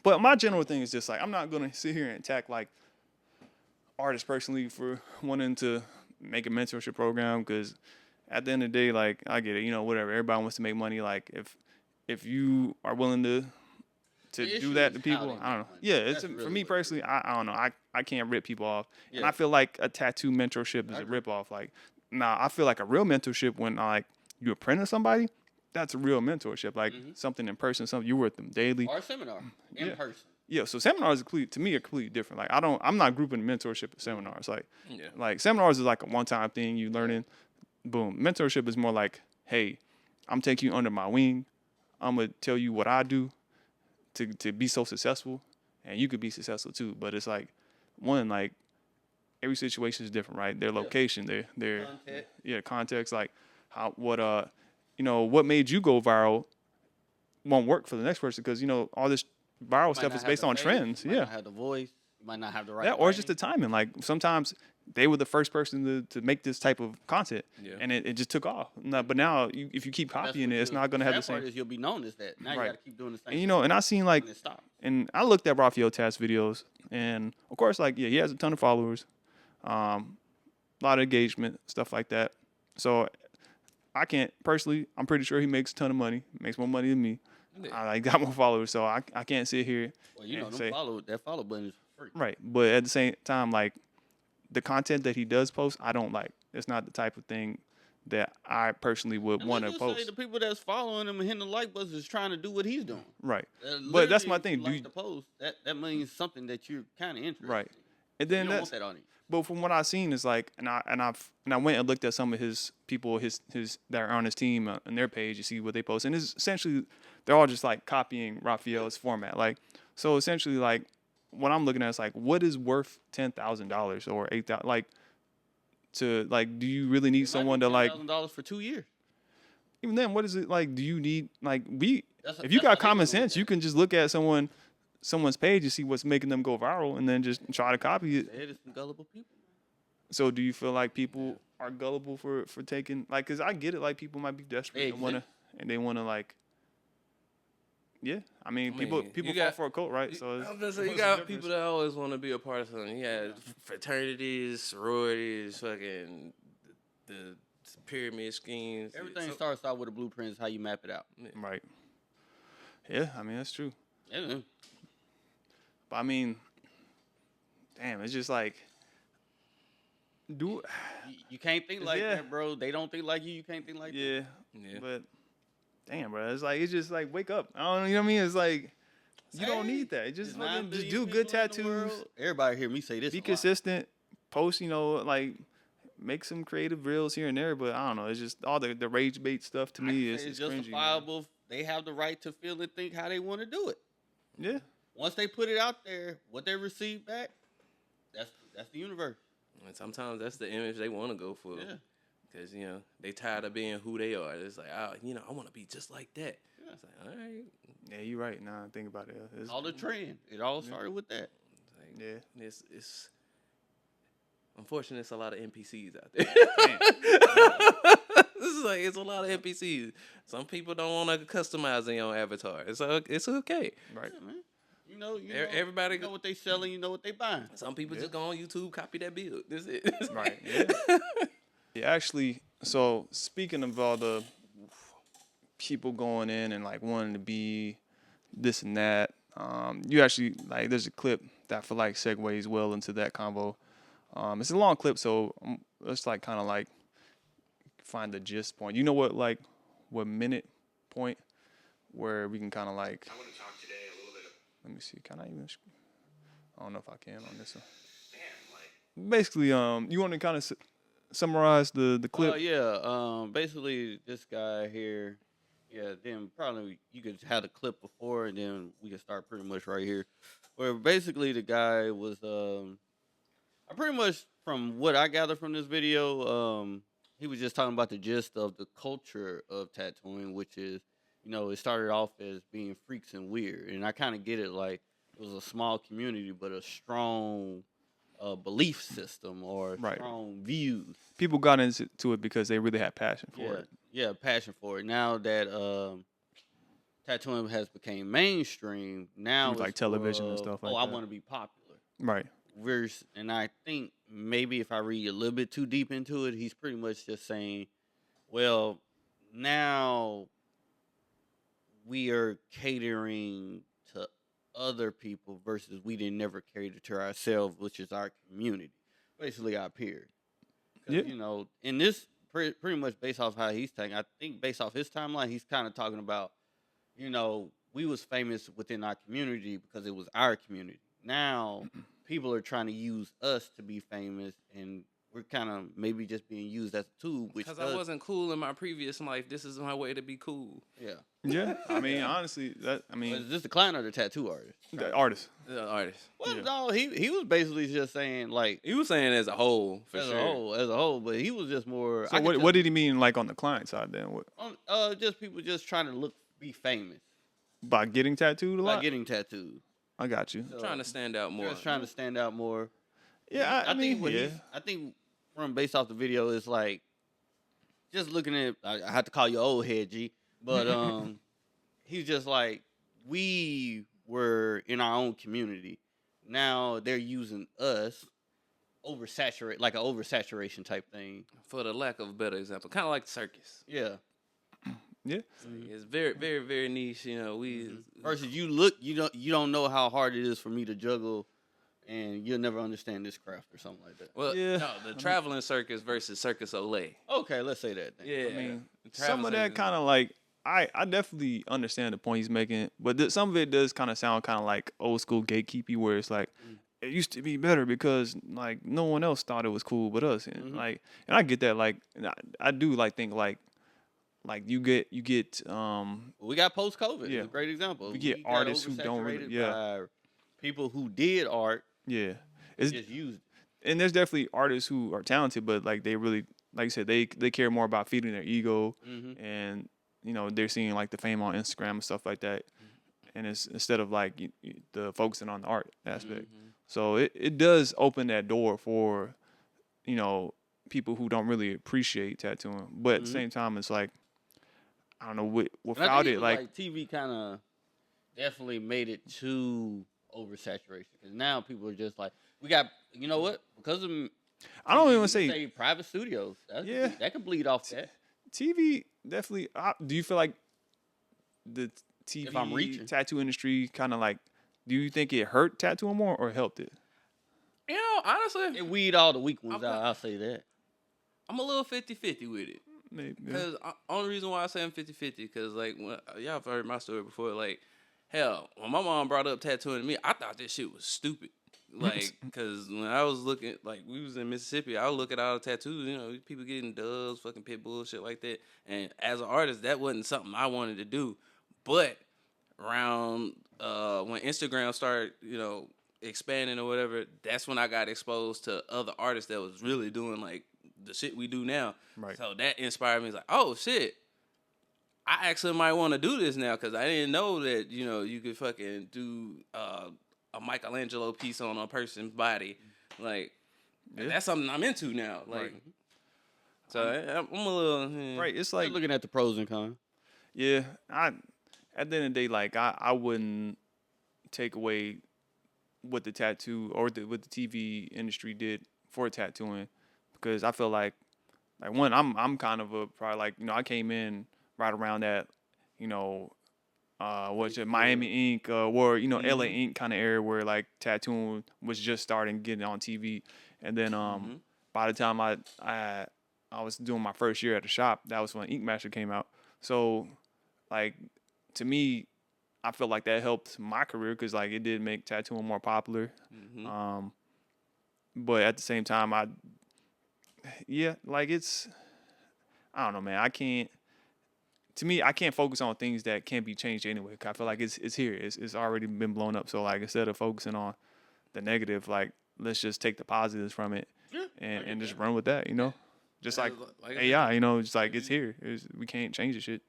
But my general thing is just like, I'm not gonna sit here and attack like artists personally for wanting to make a mentorship program, because at the end of the day, like, I get it, you know, whatever. Everybody wants to make money. Like if you are willing to do that to people, I don't know. Yeah, it's really for me personally. I don't know. I can't rip people off, and I feel like a tattoo mentorship is a rip off. Like, I feel like a real mentorship when like you apprentice somebody, that's a real mentorship. Like something in person, something you're with them daily, or a seminar in person. Yeah, so seminars are completely different. Like I'm not grouping mentorship with seminars. Like seminars is like a one-time thing you learning. Boom. Mentorship is more like, hey, I'm taking you under my wing. I'm gonna tell you what I do to be so successful, and you could be successful too. But it's like like every situation is different, right? Their location, their context, like what made you go viral won't work for the next person, because all this viral stuff is based on trends. You might not have the voice. You might not have the right. Or it's just the timing. Like sometimes they were the first person to make this type of content, and it just took off. But now, if you keep copying it, it's not going to have the same. Part is you'll be known as that. Now you got to keep doing the same. And and I seen like, and I looked at Raphael Tez videos, and of course, like he has a ton of followers, a lot of engagement, stuff like that. So I can't personally. I'm pretty sure he makes a ton of money. Makes more money than me. I got more followers, so I can't sit here. Well, that follow button is free. Right, but at the same time, like, the content that he does post, I don't like. It's not the type of thing that I personally would want to post. Say the people that's following him and hitting the like button is trying to do what he's doing. Right, but that's my thing. The post that means something that you're kind of interested. Right, And then You don't want that on you. But from what I've seen, it's like, and I went and looked at some of his people, his that are on his team on their page to see what they post, and it's essentially they're all just like copying Raphael's format. Like, so essentially, like what I'm looking at is like, what is worth $10,000 or $8,000? Like, to like, do you really need someone to like $10,000 for 2 years? Even then, what is it like? Do you need like if you that's got how they common look at sense, it. you can just look at someone's page and see what's making them go viral, and then just try to copy it. It is some gullible people. So do you feel like people are gullible for taking like? Cause I get it. Like people might be desperate and they wanna like. Yeah, I mean people fall for a cult, right? So you got people that always want to be a part of something. You got fraternities, sororities, fucking the pyramid schemes. Everything starts out with a blueprint. Is how you map it out. Right. Yeah, I mean that's true. Yeah. But I mean, damn, it's just like, You can't think like that, bro. They don't think like you. You can't think like that. Yeah. But damn, bro, it's just like wake up. I don't know, you know what I mean? It's like you don't need that. Just do good tattoos. Everybody hear me say this. Be consistent. Post, like make some creative reels here and there. But I don't know. It's just all the rage bait stuff to me is justifiable. They have the right to feel and think how they want to do it. Yeah. Once they put it out there, what they receive back, that's the universe. And sometimes that's the image they want to go for. Yeah. Because, they tired of being who they are. It's like, I want to be just like that. Yeah. It's like, all right. Yeah, you're right. Now I think about it. It's all the trend. It all started with that. It's unfortunate it's a lot of NPCs out there. This is like, it's a lot of NPCs. Some people don't want to customize their own avatar. It's okay. Right. Yeah, man. You know, everybody you know what they selling, you know what they buying. Some people just go on YouTube, copy that build. That's it. Right. Yeah. Yeah, actually, so speaking of all the people going in and like wanting to be this and that, you actually like there's a clip that I feel like segues well into that convo. It's a long clip, so let's like kind of like find the gist point. You know what minute point where we can kind of like. I want to talk today a little bit. Let me see. Can I even? I don't know if I can on this one. Man, like. Basically, you want to kind of summarize the clip? Basically, this guy here. Yeah, then probably you could have the clip before, and then we can start pretty much right here. Where basically the guy was, I pretty much from what I gather from this video, he was just talking about the gist of the culture of tattooing, which is, it started off as being freaks and weird, and I kind of get it. Like it was a small community, but a strong belief system or strong views. People got into it because they really had passion for it. Yeah, passion for it. Now that tattooing has become mainstream, now it's like television and stuff like that. I want to be popular. Right. And I think maybe if I read a little bit too deep into it, he's pretty much just saying, well, now we are catering to other people versus we didn't never cater to ourselves, which is our community, basically our peers. Yeah. In this pretty much based off how he's taking, I think based off his timeline, he's kind of talking about, we was famous within our community because it was our community. Now people are trying to use us to be famous, and we're kind of maybe just being used as a tool. Because I wasn't cool in my previous life. This is my way to be cool. Yeah. Yeah. I mean, honestly, is this the client or the tattoo artist? The artist. The artist. Well, no, he was basically just saying like he was saying as a whole as a whole, but he was just more. So what did he mean like on the client side then? What? Just people just trying to be famous by getting tattooed a lot. By getting tattooed. I got you. Trying to stand out more. Just trying to stand out more. Yeah, I mean, I think from based off the video is like just looking at. I have to call you old head, G, but he's just like we were in our own community. Now they're using us oversaturate, like an oversaturation type thing. For the lack of a better example, kind of like the circus. Yeah. Yeah, it's very, very, very niche. We versus you don't know how hard it is for me to juggle, and you'll never understand this craft or something like that. Well, no, the traveling circus versus Circus Olay. Okay, let's say that. Then. Yeah, I mean, some of that kind of like I definitely understand the point he's making, but some of it does kind of sound kind of like old school gatekeepy, where it's like it used to be better because like no one else thought it was cool but us, and like, and I get that, like, and I do like think like you get We got post COVID. Yeah. It's a great example. We get got artists who don't really- oversaturated by people who did art. yeah, it's Just used it. and there's definitely artists who are talented, but like they really, like you said, they care more about feeding their ego, and you know they're seeing like the fame on Instagram and stuff like that, and it's instead of like the focusing on the art aspect. So it does open that door for, you know, people who don't really appreciate tattooing, but at the same time it's like, I don't know, And I without think it, like TV kind of definitely made it too oversaturation because now people are just like, we got, you know what? Because of I don't even you say private studios. Yeah. That could bleed off that. TV definitely. Do you feel like the If I'm TV reaching. tattoo industry kind of like? Do you think it hurt tattooing more or helped it? You know, honestly, It weed all the weak ones out. I'll say that. I'm a little 50-50 with it. Maybe. Because only reason why I say I'm 50-50, because like when, y'all have heard my story before. Like, hell, when my mom brought up tattooing to me, I thought this shit was stupid. Like, because when I was looking, like we was in Mississippi, I would look at all the tattoos. You know, people getting doves, fucking pit bull, shit like that. And as an artist, that wasn't something I wanted to do. But around when Instagram started, you know, expanding or whatever, that's when I got exposed to other artists that was really doing like the shit we do now. Right. So that inspired me. It's like, oh shit, I actually might want to do this now because I didn't know that, you know, you could fucking do a Michelangelo piece on a person's body. Like, that's something I'm into now. Like, Right. so I'm a little Right. It's Like like, looking at the pros and cons. yeah. At the end of the day, like I wouldn't take away what the tattoo or what the TV industry did for tattooing, because I feel like one, I'm kind of a probably like, you know, I came in right around that, you know, what's it, Miami Ink, or you know, LA Ink kind of era where like tattooing was just starting getting on TV, and then by the time I was doing my first year at the shop, that was when Ink Master came out. So like to me, I felt like that helped my career because like it did make tattooing more popular. But at the same time, like I don't know, man. To me, I can't focus on things that can't be changed anyway. 'Cause I feel like it's here. It's already been blown up. So like instead of focusing on the negative, like let's just take the positives from it and just run with that, you know? Just like AI, you know, just like it's here. We can't change the shit.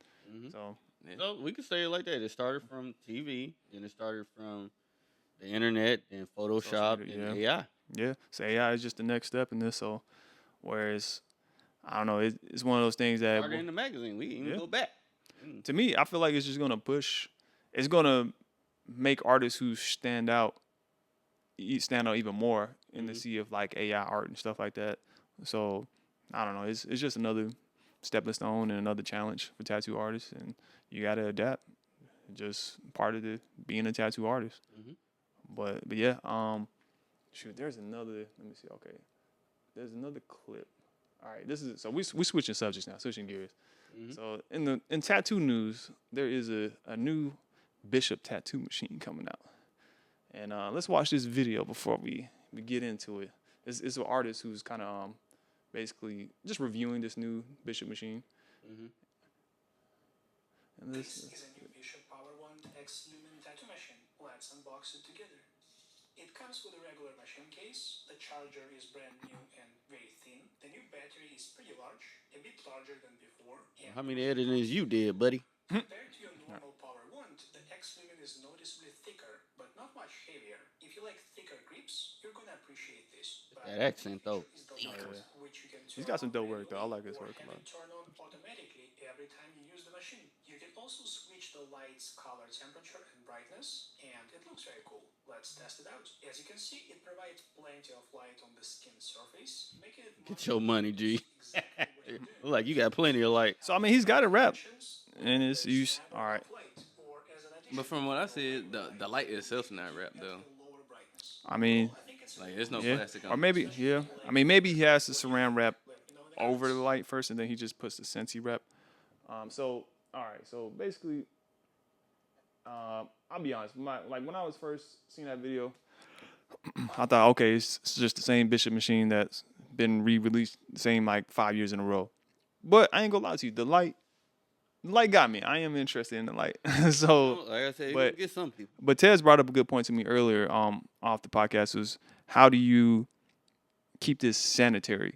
So So we could say it like that. It started from TV, then it started from the internet, then Photoshop, media, and yeah. AI. yeah, so AI is just the next step in this. So whereas I don't know, it's one of those things that Started in the magazine. We can even go back. to me, I feel like it's just gonna push. It's gonna make artists who stand out even more in the sea of like AI art and stuff like that. So I don't know. It's just another stepping stone and another challenge for tattoo artists, and you gotta adapt. Just part of being a tattoo artist. But yeah, shoot. There's another. Let me see. Okay, there's another clip. All right, this is so we switching subjects now, switching gears. So in tattoo news, there is a new Bishop tattoo machine coming out, and let's watch this video before we get into it. It's an artist who's kind of basically just reviewing this new Bishop machine. And This is a new Bishop Power Wand X Lumen tattoo machine. Let's unbox it together. It comes with a regular machine case. The charger is brand new and very thin. The new battery is pretty large, a bit larger than before. And How many editings you did, buddy? compared to your normal Power Wand, the X Lumen is noticeably thicker, but not much heavier. If you like thicker grips, you're gonna appreciate this. But That accent, though. is the light, which you can He's turn got some on dope work though. I like his or work a have lot. it turn on automatically every time you use the machine. You can also switch the light's color temperature and brightness, and it looks very cool. Let's test it out. As you can see, it provides plenty of light on the skin surface, making it Get your money, G. exactly what you're doing. Look like you got plenty of light. So I mean, he's got it wrapped, and it's used. All right. But from what I see, the light itself's not wrapped though. I mean, Like there's no yeah, plastic on or it. maybe yeah. I mean, maybe he has the saran wrap over the light first, and then he just puts the Scentsy wrap. So all right. So basically, I'll be honest. When I was first seeing that video, I thought, okay, it's just the same Bishop machine that's been re-released the same like 5 years in a row. But I ain't gonna lie to you, the light got me. I am interested in the light. So, like I said, but you get some people. but Tez brought up a good point to me earlier, off the podcast, was how do you keep this sanitary?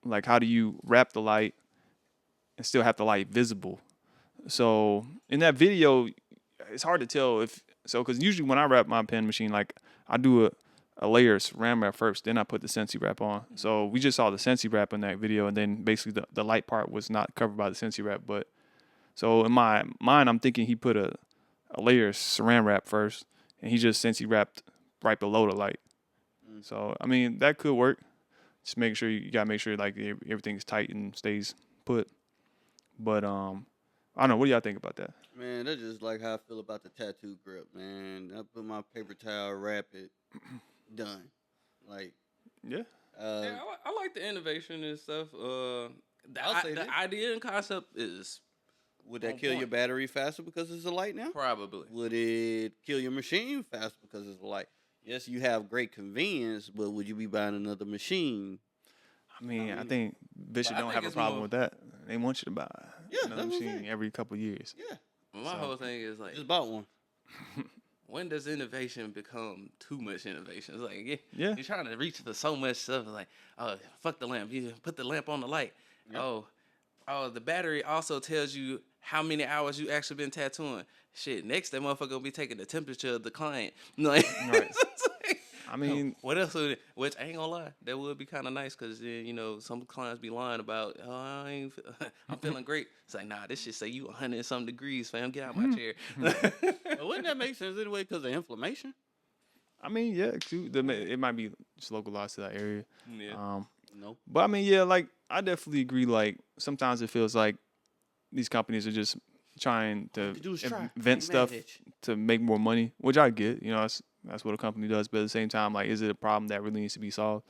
Like, how do you wrap the light and still have the light visible? So in that video, it's hard to tell because usually when I wrap my pen machine, like I do a layer saran wrap first, then I put the Scentsy wrap on. So we just saw the Scentsy wrap in that video, and then basically the light part was not covered by the Scentsy wrap. But so in my mind, I'm thinking he put a layer saran wrap first, and he just Scentsy wrapped right below the light. So I mean that could work. Just make sure you gotta make sure like everything's tight and stays put. But I don't know. What do y'all think about that? Man, that's just like how I feel about the tattoo grip, man. I put my paper towel, wrap it, done. Like, Yeah. I like the innovation and stuff. The that. idea and concept is Would that on kill your point. battery faster because it's a light now? Probably. Would it kill your machine faster because it's a light? Yes, you have great convenience, but would you be buying another machine? I mean, I think Bishop But I don't think have a it's problem more- with that. They want you to buy Yeah, another that's what I'm machine saying. every couple of years. Yeah, My whole thing is like, just bought one. when does innovation become too much innovation? It's like, Yeah. you're trying to reach for so much stuff. It's like, oh, fuck the lamp. You put the lamp on the light. Yep. Oh, the battery also tells you how many hours you actually been tattooing. Shit, next that motherfucker gonna be taking the temperature of the client. Like, Right. it's like, I mean, what else would it? Which I ain't gonna lie, that would be kind of nice because then some clients be lying about, I'm feeling great. It's like, nah, this shit say you 100 and some degrees, fam. Get out my chair. But wouldn't that make sense anyway because of inflammation? yeah, it might be just localized to that area. Yeah. No. But I mean, yeah, like I definitely agree. Like sometimes it feels like these companies are just trying to do is try. invent Ain't stuff mad at you. to make more money, which I get. That's what a company does. But at the same time, like, is it a problem that really needs to be solved?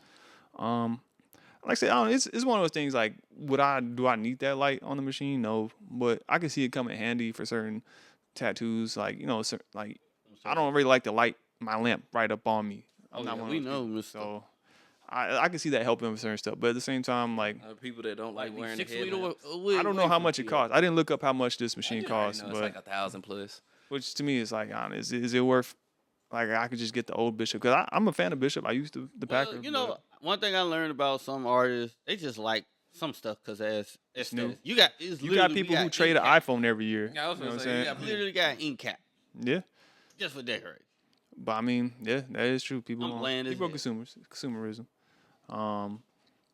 Like I said, I don't know, it's one of those things. Like, do I need that light on the machine? No, but I can see it come in handy for certain tattoos. Like like I don't really like to light my lamp right up on me. I'm not one of we those know, people. Mr. So I can see that helping with certain stuff. But at the same time, like People that don't like wearing the 6 feet headlamps. away. I don't know how much it costs. I didn't look up how much this machine costs, It's but like 1,000 plus. which to me is like, honest, is it worth? Like I could just get the old Bishop because I'm a fan of Bishop. I used the Packer. One thing I learned about some artists, they just like some stuff because it's new. new. You got people who trade an iPhone every year. Yeah, I was You know gonna what say, I'm you saying? got Literally got an ink cap Yeah, just for decorating. but I mean, yeah, that is true. People, I'm bland as people are hell. consumerism.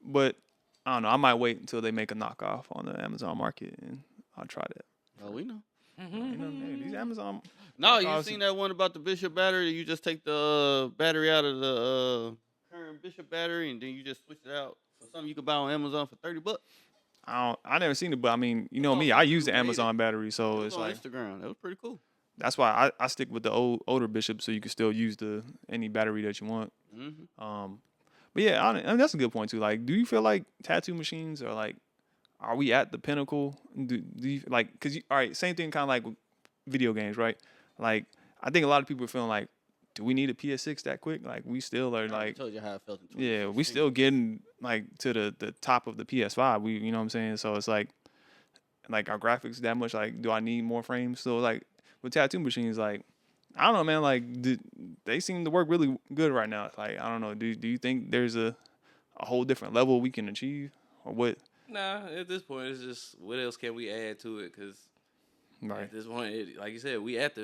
But I don't know. I might wait until they make a knockoff on the Amazon market and I'll try that. Oh, we know. You know, hey, these Amazon. No, you knockoffs- seen that one about the Bishop battery? You just take the battery out of the current Bishop battery and then you just switch it out for something you can buy on Amazon for $30. I never seen it, but I mean, you know on me, I Facebook, use the made it. Amazon battery, It so was it's on like Instagram. That was pretty cool. that's why I stick with the older Bishop, so you can still use any battery that you want. Mm-hmm. But yeah, I mean, that's a good point too. Like, do you feel like tattoo machines are we at the pinnacle? Do you like, all right, same thing kind of like with video games, right? Like, I think a lot of people are feeling like, do we need a PS6 that quick? Like, we still are I like, told you how I felt in yeah, we 2016. still getting like to the top of the PS5. You know what I'm saying? So it's like our graphics that much. Like, do I need more frames? So like with tattoo machines, like, I don't know, man. Like, they seem to work really good right now. It's like, I don't know. Do you think there's a whole different level we can achieve, or what? Nah, at this point, it's just what else can we add to it? Because Right. at this point, like you said, we at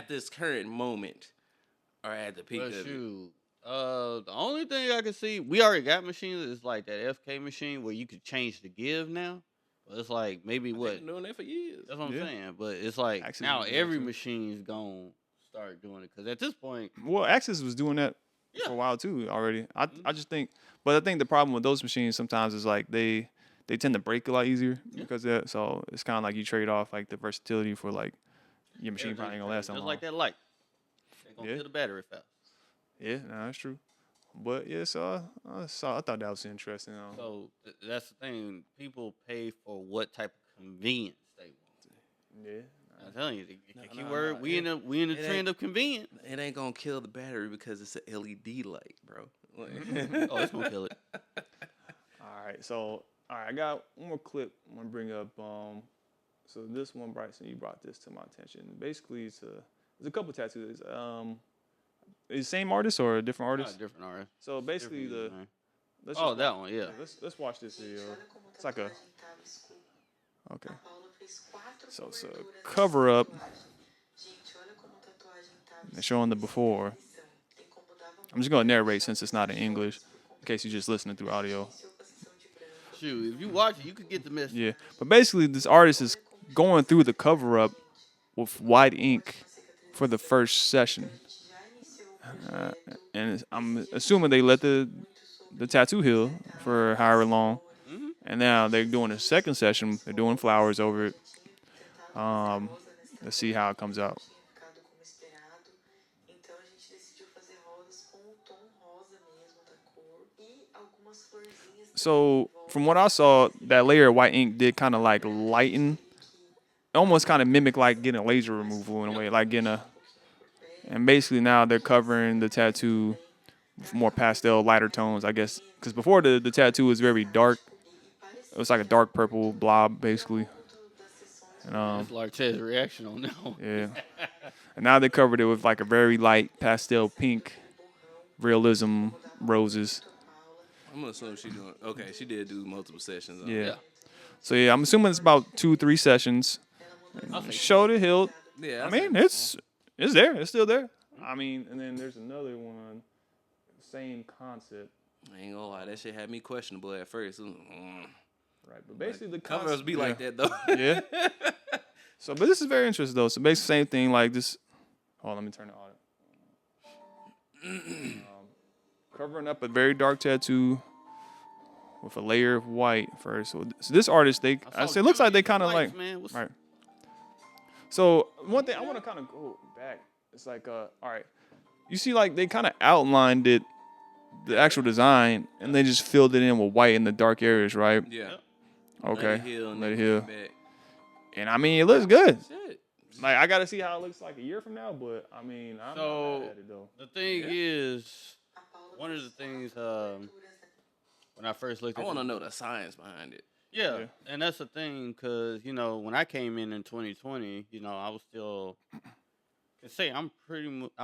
this current moment are at the peak But of it. shoot, the only thing I can see, we already got machines. It's like that FK machine where you could change the give now. But it's like maybe They've what? been doing that for years. That's what I'm Yeah. saying. But it's like Axis now was doing every that too. machine's gonna start doing it because at this point, Well, Axis was doing that for a while too already. I just think, but I think the problem with those machines sometimes is like they tend to break a lot easier because of that. So it's kind of like you trade off like the versatility for like your machine probably ain't gonna last that just long. like that light. They're gonna Yeah. kill the battery fast. Yeah, no, that's true. But yeah, so I thought that was interesting. So that's the thing. People pay for what type of convenience they want. Yeah, I'm telling you, the keyword. We in the trend of convenient. It ain't gonna kill the battery because it's an LED light, bro. Oh, it's gonna kill it. All right, so I got one more clip I'm gonna bring up. So this one, Bryson, you brought this to my attention. Basically, there's a couple tattoos. Is the same artist or a different artist? Different artist. So basically, that one, yeah. Let's watch this video. It's like a okay. So it's a cover up. They're showing the before. I'm just gonna narrate since it's not in English, in case you're just listening through audio. Shoot, if you watch it, you could get the message. Yeah, but basically, this artist is going through the cover up with white ink for the first session, and I'm assuming they let the tattoo heal for however long, and now they're doing a second session. They're doing flowers over it. Let's see how it comes out. So from what I saw, that layer of white ink did kind of like lighten, almost kind of mimic like getting a laser removal in a way, like and basically now they're covering the tattoo with more pastel, lighter tones, I guess, because before the tattoo was very dark. It was like a dark purple blob, basically. And it's like Tez's reaction on that one. Yeah. And now they covered it with like a very light pastel pink, realism roses. I'm gonna assume she doing okay. She did do multiple sessions. Yeah. So yeah, I'm assuming it's about 2-3 sessions. Showed it, healed. Yeah. I mean, it's there. It's still there. I mean, and then there's another one, same concept. I ain't gonna lie, that shit had me questionable at first. Right, but basically the covers be like that though. Yeah. So, but this is very interesting though. So basically, same thing like this. Oh, let me turn it on. Covering up a very dark tattoo with a layer of white first. So this artist, it looks like they kind of like, right. So one thing I want to kind of go back. It's like, all right, you see, like they kind of outlined it, the actual design, and they just filled it in with white in the dark areas, right? Yeah. Okay. Let it heal. And I mean, it looks good. Shit. Like I gotta see how it looks like a year from now, but I mean, I'm not mad at it though. The thing is, one of the things when I first looked at I want to know the science behind it. Yeah, and that's the thing, because, when I came in 2020, I was still, I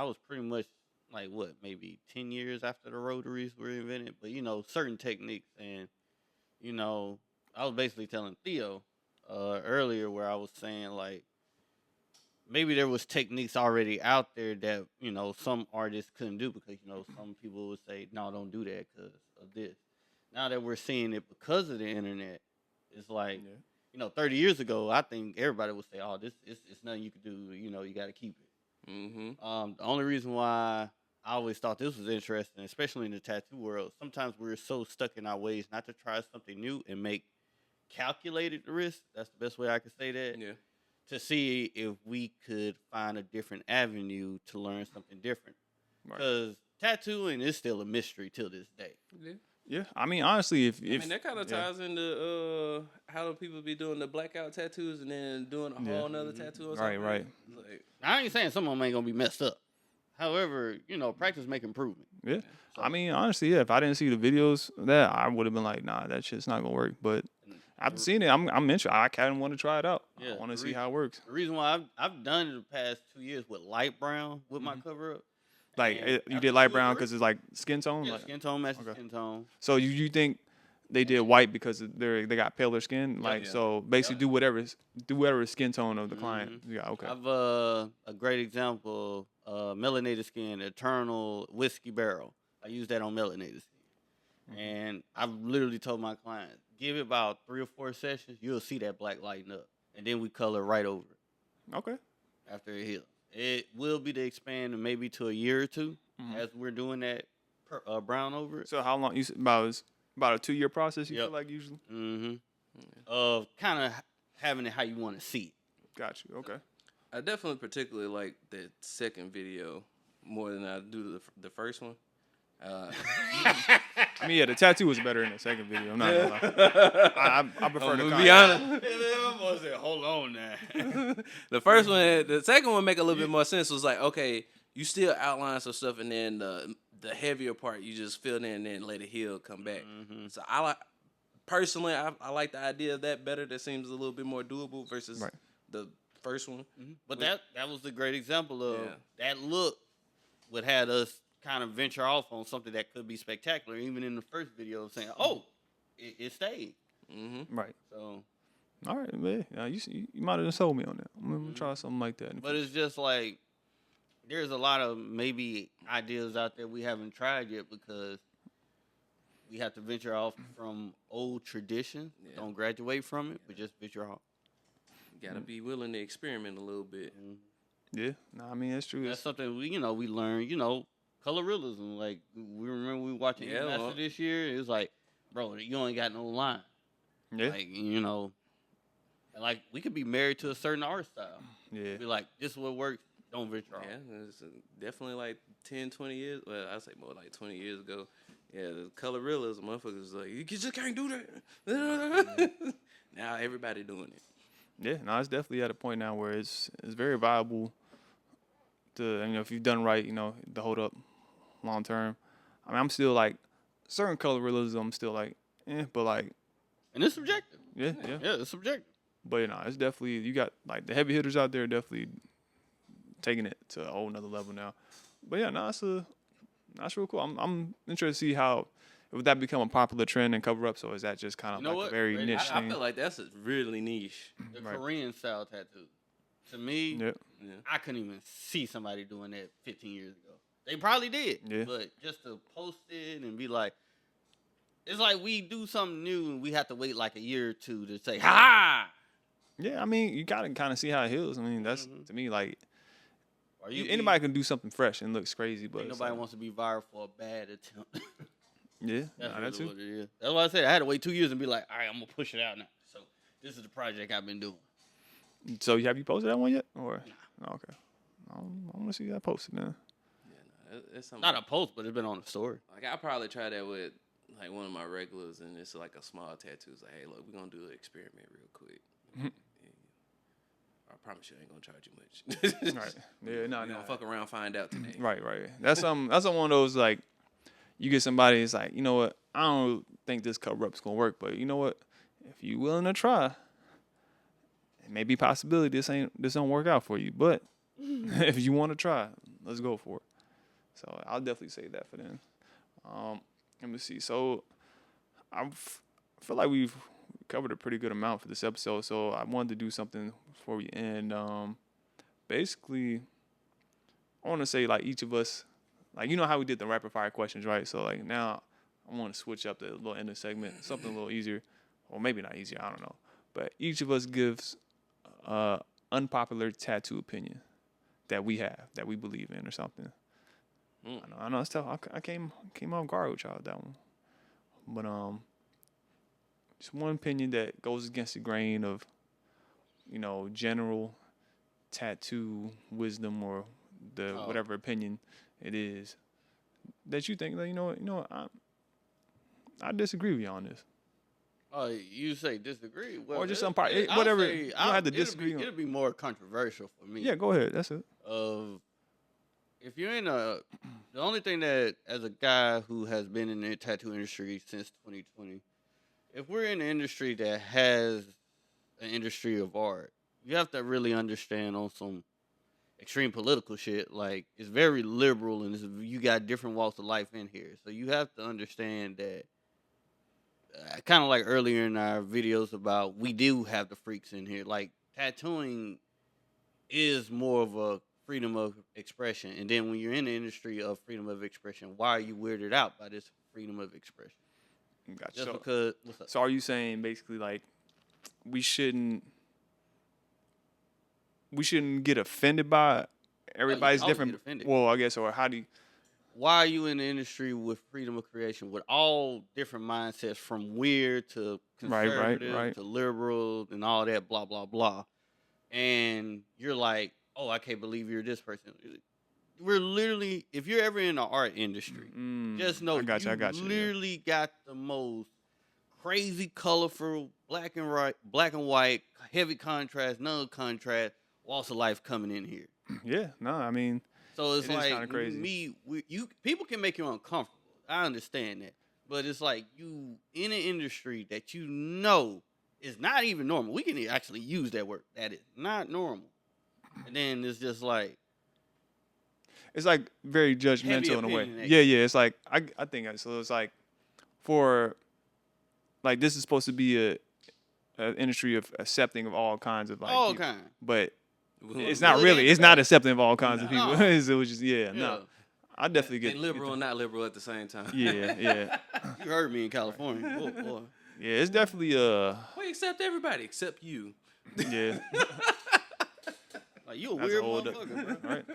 was pretty much, like, maybe 10 years after the rotaries were invented, but, certain techniques, and, I was basically telling Theo earlier where I was saying, like, maybe there was techniques already out there that, some artists couldn't do because, some people would say, no, don't do that because of this. Now that we're seeing it because of the internet, it's like, 30 years ago, I think everybody would say, oh, it's nothing you can do. You got to keep it. Mm-hmm. The only reason why I always thought this was interesting, especially in the tattoo world, sometimes we're so stuck in our ways not to try something new and make calculated risk. That's the best way I could say that. Yeah. To see if we could find a different avenue to learn something different. Because tattooing is still a mystery till this day. Yeah. I mean, honestly, if that kind of ties into how do people be doing the blackout tattoos and then doing a whole nother tattoo or something. Right. Like, I ain't saying some of them ain't going to be messed up. However, practice make improvement. Yeah. So, I mean, honestly, if I didn't see the videos of that, I would have been like, nah, that shit's not going to work. But after seeing it, I'm interested. I kind of want to try it out. I want to see how it works. The reason why I've done it the past 2 years with light brown with my cover up. Like, you did light brown because it's like skin tone? Yeah, like, skin tone matches skin tone. So you think they did white because they got paler skin? Like, so basically do whatever skin tone of the client. Yeah, okay. I've a great example, melanated skin, Eternal Whiskey Barrel. I use that on melanated skin. And I've literally told my clients, give it about 3 or 4 sessions, you'll see that black lighten up. And then we color right over it. Okay. After it heals. It will be to expand maybe to a year or 2 as we're doing that brown over it. So how long? About a 2-year process, you feel like usually? Mm-hmm. Of kind of having it how you want to see it. Got you. Okay. I definitely particularly like the second video more than I do the first one. I mean, yeah, the tattoo was better in the second video. I'm not gonna lie. I prefer the be honest. Hold on now. The second one make a little bit more sense. Was like, okay, you still outline some stuff, and then the heavier part you just fill in and then let it heal, come back. Mm-hmm. So I like the idea of that better. That seems a little bit more doable versus the first one. Mm-hmm. But that was a great example of that look. What had us kind of venture off on something that could be spectacular, even in the first video, saying, "Oh, it stayed." Mm-hmm. Right. So, all right, man. You might have sold me on that. I'm gonna try something like that. But it's just like there's a lot of maybe ideas out there we haven't tried yet because we have to venture off from old tradition. Yeah. Don't graduate from it, but just venture off. You gotta be willing to experiment a little bit. Mm-hmm. Yeah, no, I mean that's true. That's something we learned. Color realism. Like we remember we watching Master this year. It was like, bro, you ain't got no line. Yeah. Like and like we could be married to a certain art style. Yeah. Be like, this is what works. Don't venture off. Yeah, it's definitely like 10, 20 years. Well, I say more like 20 years ago. Yeah, the color realism, motherfuckers was like, you just can't do that. Now everybody doing it. Yeah, no, it's definitely at a point now where it's very viable to, if you've done right, to hold up long term. I mean, I'm still like, certain color realism, I'm still like, but like. And it's subjective. Yeah, it's subjective. But, it's definitely, you got like the heavy hitters out there definitely taking it to a whole nother level now. But yeah, no, that's real cool. I'm interested to see how, would that become a popular trend and cover up? So is that just kind of a very niche thing? I feel like that's really niche. The Korean style tattoo. To me, I couldn't even see somebody doing that 15 years ago. They probably did. Yeah. But just to post it and be like, it's like we do something new and we have to wait like a year or two to say, ha! Yeah, I mean, you got to kind of see how it heals. I mean, that's, to me, like, anybody can do something fresh and looks crazy, but nobody wants to be viral for a bad attempt. Yeah, that's really what it is. That's why I said I had to wait 2 years and be like, all right, I'm gonna push it out now. So this is the project I've been doing. So have you posted that one yet, or okay? I want to see that posted now. Yeah, it's not a post, but it's been on the story. Like I probably try that with like one of my regulars, and it's like a small tattoo. It's like, hey, look, we're gonna do an experiment real quick. I promise you, I ain't gonna charge you much. Right? Yeah, no, gonna fuck around, find out today. Right. That's one of those like. You get somebody that's like, you know what, I don't think this cover-up's going to work, but you know what, if you're willing to try, it may be a possibility this don't work out for you, but if you want to try, let's go for it. So I'll definitely say that for them. Let me see. So I feel like we've covered a pretty good amount for this episode, so I wanted to do something before we end. Basically, I want to say like each of us, like, you know how we did the rapid fire questions, right? So, like, now I want to switch up the little end of segment, something a little easier. Or maybe not easier, I don't know. But each of us gives unpopular tattoo opinion that we have, that we believe in or something. I know. It's tough. I came off guard with y'all with that one. But just one opinion that goes against the grain of, general tattoo wisdom or whatever opinion it is that you think that I disagree with you on this. Oh, you say disagree, or just some part, whatever. You don't have to disagree. It'll be more controversial for me. Yeah, go ahead. That's it. If you're in the only thing that, as a guy who has been in the tattoo industry since 2020, if we're in an industry that has an industry of art, you have to really understand on some extreme political shit. Like, it's very liberal, and you got different walks of life in here. So you have to understand that, kind of like earlier in our videos about, we do have the freaks in here. Like, tattooing is more of a freedom of expression. And then when you're in the industry of freedom of expression, why are you weirded out by this freedom of expression? Gotcha. Just because. What's up? So are you saying basically like we shouldn't get offended by everybody's different? Well, I guess, or how do you? Why are you in the industry with freedom of creation with all different mindsets, from weird to conservative to liberal and all that, blah, blah, blah. And you're like, oh, I can't believe you're this person. we're literally, if you're ever in the art industry, just know I got you. literally got the most crazy, colorful, black and white, heavy contrast, none contrast, walks of life coming in here. Yeah, no, I mean, So it's it is like kinda crazy. people can make you uncomfortable. I understand that, but it's like you in an industry that you know is not even normal. We can actually use that word. That is not normal, and then it's just like it's like very judgmental in a way. opinionated. Yeah. It's like I think so. It's like for like this is supposed to be a industry of accepting of all kinds of like all people, kind. but We it's want not good really. and It's bad. not accepting of all kinds of people. No. It was just no. I definitely get and liberal and not liberal at the same time. Yeah. You heard me in California. Oh, boy. Yeah, it's definitely We accept everybody except you. yeah. Like you a That's weird a whole motherfucker, bro. right.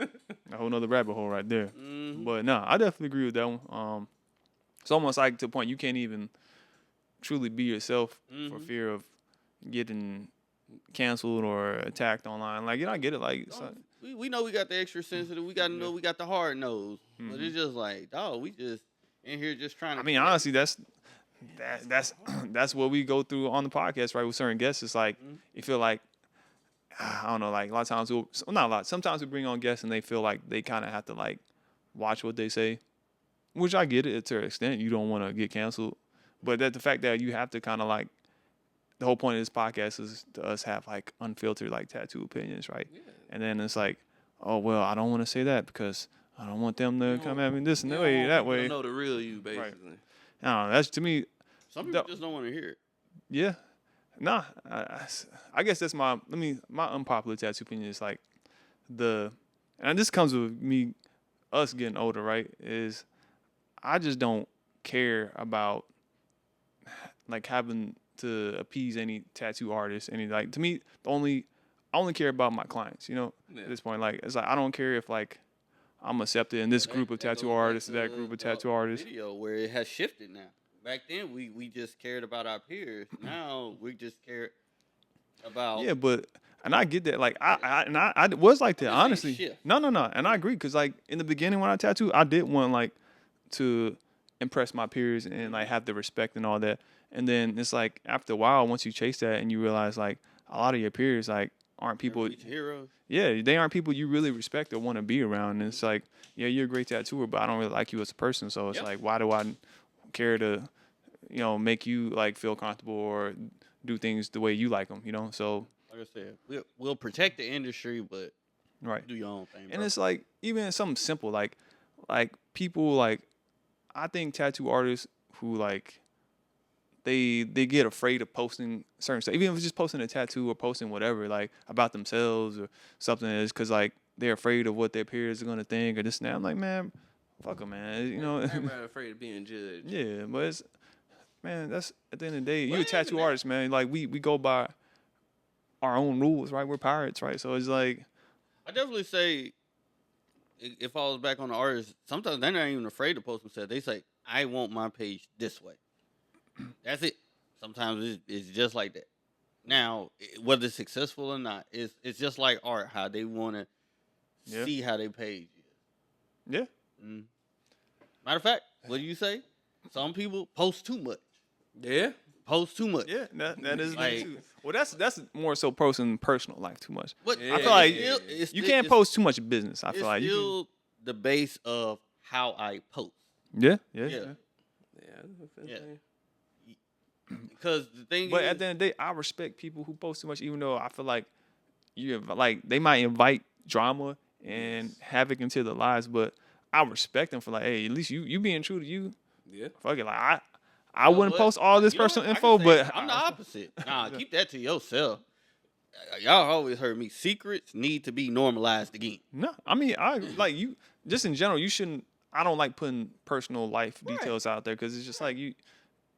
A whole nother rabbit hole right there. Mhm. But no, I definitely agree with that one. It's almost like to the point you can't even truly be yourself for fear of getting canceled or attacked online. Like, I get it. Like, We know we got the extra sensitive. We got to know we got the hard nose. But it's just like, dog, we just in here just trying to. I mean, honestly, that's what we go through on the podcast, right? With certain guests, it's like you feel like I don't know, like a lot of times not a lot. Sometimes we bring on guests and they feel like they kind of have to like watch what they say, which I get it to an extent. You don't want to get canceled, but that the fact that you have to kind of like the whole point of this podcast is to us have like unfiltered like tattoo opinions, right? Yeah. And then it's like, oh well, I don't want to say that because I don't want them to come at me this and that way. Know the real you, basically. Right. I don't know. That's to me. Some people just don't want to hear it. Yeah. Nah. I guess that's my unpopular tattoo opinion is like and this comes with us getting older, right? Is I just don't care about like having to appease any tattoo artist. Like to me, I only care about my clients. At this point, like it's like I don't care if like I'm accepted in this group of tattoo artists, that group of tattoo artists. Video where it has shifted now. Back then, we just cared about our peers. Now we just care about. Yeah, but and I get that. Like I was like that honestly. Shift. No, and I agree because like in the beginning when I tattooed, I did want like to impress my peers and like have the respect and all that. And then it's like after a while, once you chase that and you realize like a lot of your peers like aren't people heroes. Yeah, they aren't people you really respect or want to be around. And it's like, yeah, you're a great tattooer, but I don't really like you as a person. So it's like, why do I care to, make you like feel comfortable or do things the way you like them, So like I said, we'll protect the industry, but right, do your own thing. And bro. it's like even something simple like people like I think tattoo artists who like they get afraid of posting certain stuff, even if it's just posting a tattoo or posting whatever like about themselves or something, is because like they're afraid of what their peers are gonna think or this and that. I'm like, man, fuck them, man. Everybody afraid of being judged. Yeah, but it's that's at the end of the day, you're a tattoo artist, man. Like we go by our own rules, right? We're pirates, right? So it's like I definitely say it falls back on the artist. Sometimes they're not even afraid to post themselves. They say, I want my page this way. That's it. Sometimes it's just like that. Now, whether it's successful or not, it's just like art, how they want to see how they page is. Yeah. Matter of fact, what do you say? Some people post too much. Yeah. Post too much. Yeah, that is like, too. Well, that's more so posting personal life too much. But I feel like you can't post too much business. I feel like it's still the base of how I post. Yeah. Because the thing but is, at the end of the day, I respect people who post too much, even though I feel like they might invite drama and havoc into their lives, but I respect them for like, hey, at least you being true to you. Yeah. Fuck it, like I wouldn't post all this personal info, but I'm the opposite. Nah, keep that to yourself. Y'all always heard me. Secrets need to be normalized again. No, I mean I like you. Just in general, you shouldn't. I don't like putting personal life details out there because it's just like you.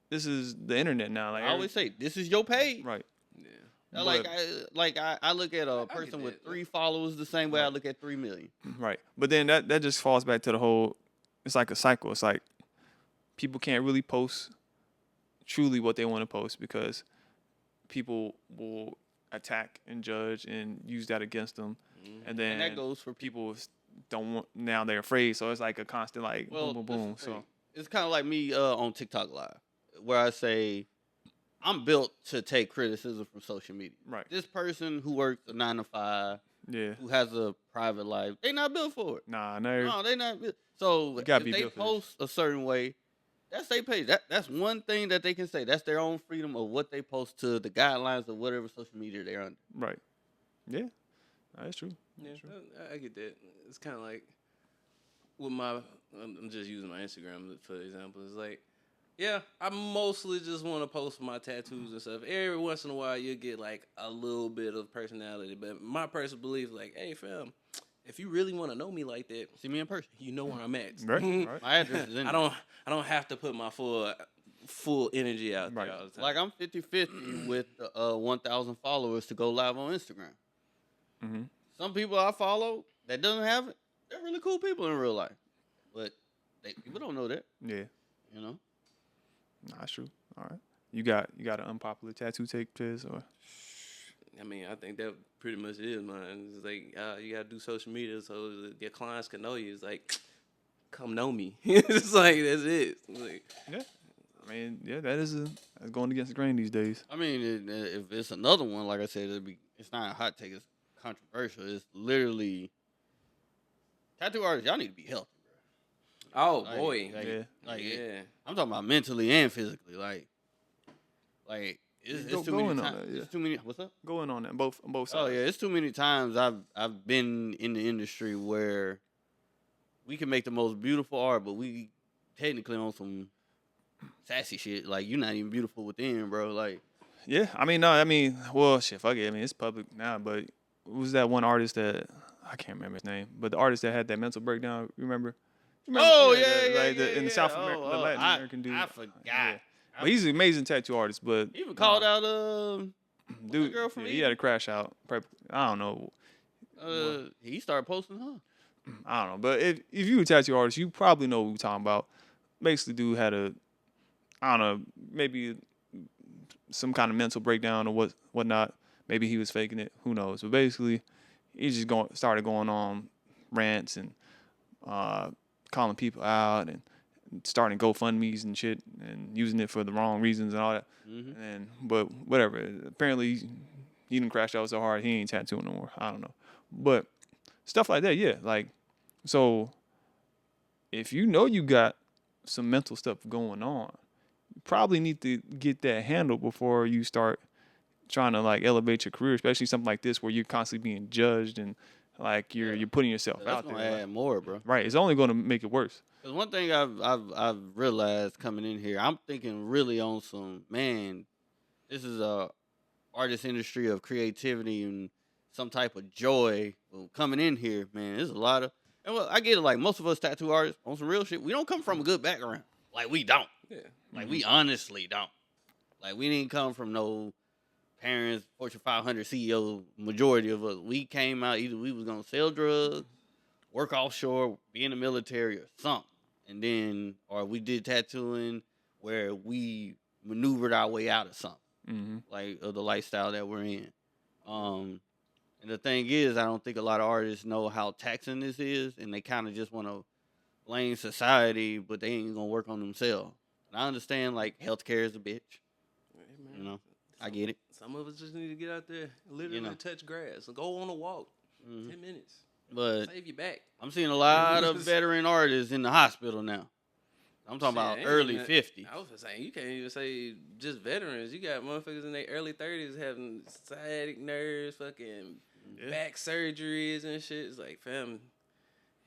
This is the internet now. Like I always say, this is your page. Right. Yeah. I look at a person with 3 followers the same way I look at 3 million. Right. But then that just falls back to the whole. It's like a cycle. It's like people can't really post truly what they want to post because people will attack and judge and use that against them, and then that goes for people don't want, now they're afraid. So it's like a constant like boom, boom, boom. So it's kind of like me on TikTok Live, where I say I'm built to take criticism from social media. Right. This person who works a 9 to 5, who has a private life, they not built for it. No, they not built. So if they post a certain way, that's their page. That's one thing that they can say. That's their own freedom of what they post to the guidelines of whatever social media they're under. Right. Yeah. That's true. Yeah, I get that. It's kind of like with I'm just using my Instagram for example. It's like, yeah, I mostly just want to post my tattoos and stuff. Every once in a while, you get like a little bit of personality. But my personal belief, like, hey, fam, if you really want to know me like that, see me in person. You know where I'm at. Right. My address is in I don't have to put my full energy out there all the time. Like I'm 50-50 with 1,000 followers to go live on Instagram. Mm-hmm. Some people I follow that doesn't have it, they're really cool people in real life, but people don't know that. Yeah. You know. Nah, that's true. All right. You got an unpopular tattoo take, Tez, or? I mean, I think that pretty much is mine. It's like you gotta do social media so that your clients can know you. It's like, come know me. It's like that's it. It's like, yeah. I mean, yeah, that's going against the grain these days. I mean, if it's another one, like I said, it's not a hot take. It's controversial. It's literally tattoo artists. Y'all need to be healthy, bro. Oh boy, yeah. I'm talking about mentally and physically. Like it's too many times. It's too many. What's up? Going on that both sides. Oh yeah, it's too many times I've been in the industry where we can make the most beautiful art, but we technically on some sassy shit. Like you're not even beautiful within, bro. Like yeah, I mean, no, I mean, well, shit, fuck it. I mean, it's public now, but was that one artist that I can't remember his name, but the artist that had that mental breakdown, remember? Oh in the South America, the Latin American dude. I forgot. Yeah. But he's an amazing tattoo artist, but he even called out dude. girl from he had a crash out. I don't know. He started posting her. I don't know, but if you're a tattoo artist, you probably know what we're talking about. Basically, dude had I don't know, maybe some kind of mental breakdown or whatnot. Maybe he was faking it. Who knows? But basically, he just started going on rants and calling people out and starting GoFundMe's and shit and using it for the wrong reasons and all that. Mm-hmm. But whatever. Apparently, he didn't crash out so hard he ain't tattooing no more. I don't know. But stuff like that, yeah. Like, so if you know you got some mental stuff going on, you probably need to get that handled before you start trying to like elevate your career, especially something like this where you're constantly being judged and like you're putting yourself out there. That's gonna add more, bro. Right. It's only gonna make it worse. Because one thing I've realized coming in here, I'm thinking really on some, man, this is a artist industry of creativity and some type of joy. Well, coming in here, man, there's a lot of, and well, I get it, like most of us tattoo artists on some real shit, we don't come from a good background. Like we don't. Yeah. Like we honestly don't. Like we didn't come from no parents, Fortune 500 CEO, majority of us. We came out, either we was going to sell drugs, work offshore, be in the military or something. And then, or we did tattooing where we maneuvered our way out of something, like of the lifestyle that we're in. And the thing is, I don't think a lot of artists know how taxing this is, and they kind of just want to blame society, but they ain't going to work on themselves. And I understand, like, healthcare is a bitch. Hey, you know, I get it. Some of us just need to get out there, literally touch grass, and go on a walk, 10 minutes. But save your back. I'm seeing a lot of veteran artists in the hospial now. I'm talking about early 50s. I was saying, you can't even say just veterans. You got motherfuckers in their early 30s having sciatic nerves, fucking back surgeries and shit. It's like, fam,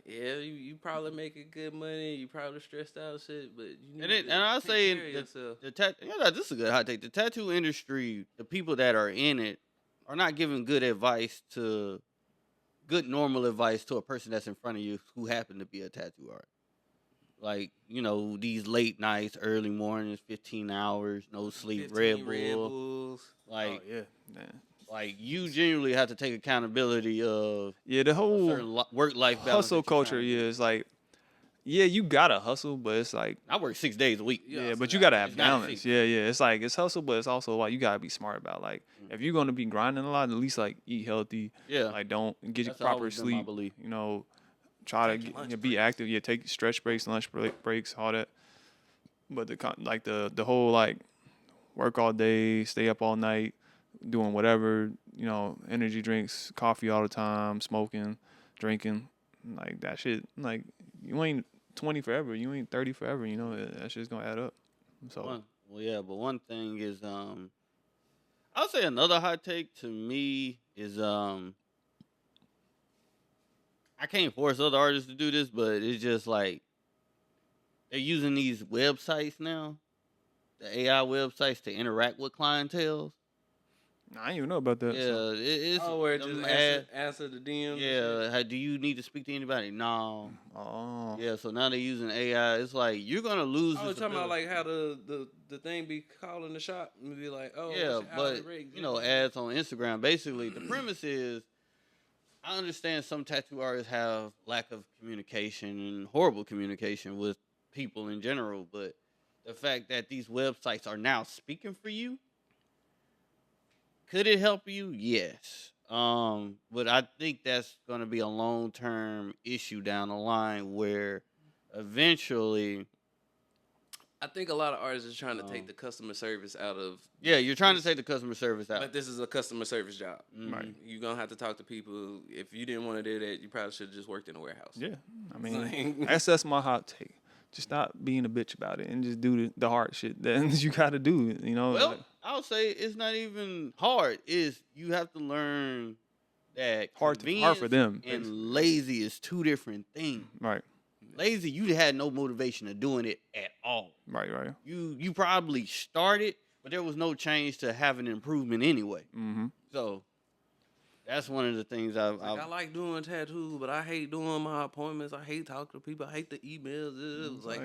yeah, you probably making good money. You probably stressed out and shit, but you need and I say this is a good hot take. The tattoo industry, the people that are in it, are not giving good normal advice to a person that's in front of you who happen to be a tattoo artist. Like, you know, these late nights, early mornings, 15 hours, no sleep, Red Bull. Like, oh, yeah, man. Like, you genuinely have to take accountability of the whole work-life balance. Hustle culture, it's like, you gotta hustle, but it's like, I work 6 days a week. Yeah, but you gotta have balance. Yeah, it's like, it's hustle, but it's also like, you gotta be smart about, like, if you're gonna be grinding a lot, at least, like, eat healthy. Yeah. Like, don't get your proper sleep. You know, try to be active. Yeah, take stretch breaks, lunch breaks, all that. But the whole like work all day, stay up all night, doing whatever, energy drinks, coffee all the time, smoking, drinking, like that shit. Like you ain't 20 forever, you ain't 30 forever. That shit's gonna add up. So but one thing is I'll say another hot take to me is I can't force other artists to do this, but it's just like they're using these websites now, the AI websites, to interact with clientele. I didn't even know about that. Yeah, so. it's where it just answer the DMs. Yeah, do you need to speak to anybody? No. Oh. Yeah, so now they're using AI. It's like you're gonna lose. I was talking about like how the thing be calling the shop and be like, yeah, but ads on Instagram. Basically, the premise is, I understand some tattoo artists have lack of communication and horrible communication with people in general, but the fact that these websites are now speaking for you, could it help you? Yes. But I think that's going to be a long-term issue down the line where eventually, I think a lot of artists are trying to take the customer service out of. Yeah, you're trying to take the customer service out. But this is a customer service job. Mm-hmm. Right. You're going to have to talk to people. If you didn't want to do that, you probably should have just worked in a warehouse. Yeah. I mean, that's my hot take. Just stop being a bitch about it and just do the hard shit that you got to do, Well, I'll say it's not even hard. Is you have to learn that hard for them. And lazy is two different things. Right. Lazy, you had no motivation of doing it at all. Right. You probably started, but there was no change to have an improvement anyway. Mm-hmm. So that's one of the things I like doing tattoos, but I hate doing my appointments. I hate talking to people. I hate the emails. It was like,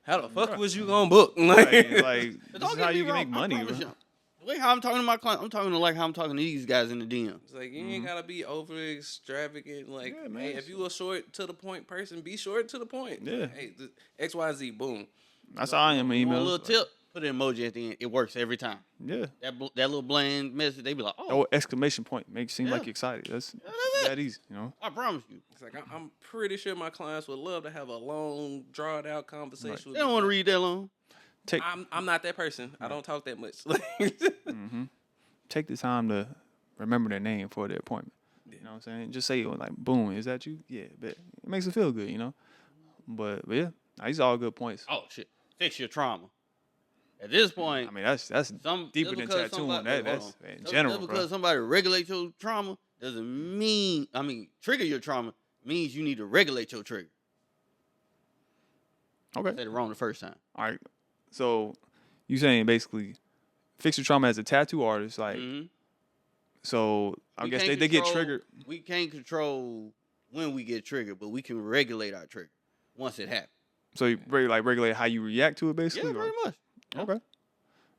how the fuck was you gonna book? Like this is how you can make money, bro. The way how I'm talking to my client, I'm talking to like how I'm talking to these guys in the DM. It's like you ain't gotta be over extravagant. Like, hey, if you a short to the point person, be short to the point. Yeah. Hey, XYZ, boom. That's how I am in emails. A little tip, put an emoji at the end. It works every time. Yeah. That little bland message, they be like, oh, exclamation point makes you seem like you're excited. That's that easy, I promise you. It's like I'm pretty sure my clients would love to have a long, drawn out conversation. Right. With They don't want to read that long. I'm not that person. I don't talk that much. Mm-hmm. Take the time to remember their name for their appointment. You know what I'm saying? Just say it like, boom, is that you? Yeah, but it makes it feel good, But yeah, these are all good points. Oh shit, fix your trauma. At this point, I mean that's deeper than tattooing. That's in general, just because somebody regulates your trauma doesn't mean. Trigger your trauma means you need to regulate your trigger. Okay. I said it wrong the first time. All right. So you saying basically fix your trauma as a tattoo artist, like so I guess they get triggered. We can't control when we get triggered, but we can regulate our trigger once it happens. So you regulate how you react to it, basically. Yeah, pretty much. Okay.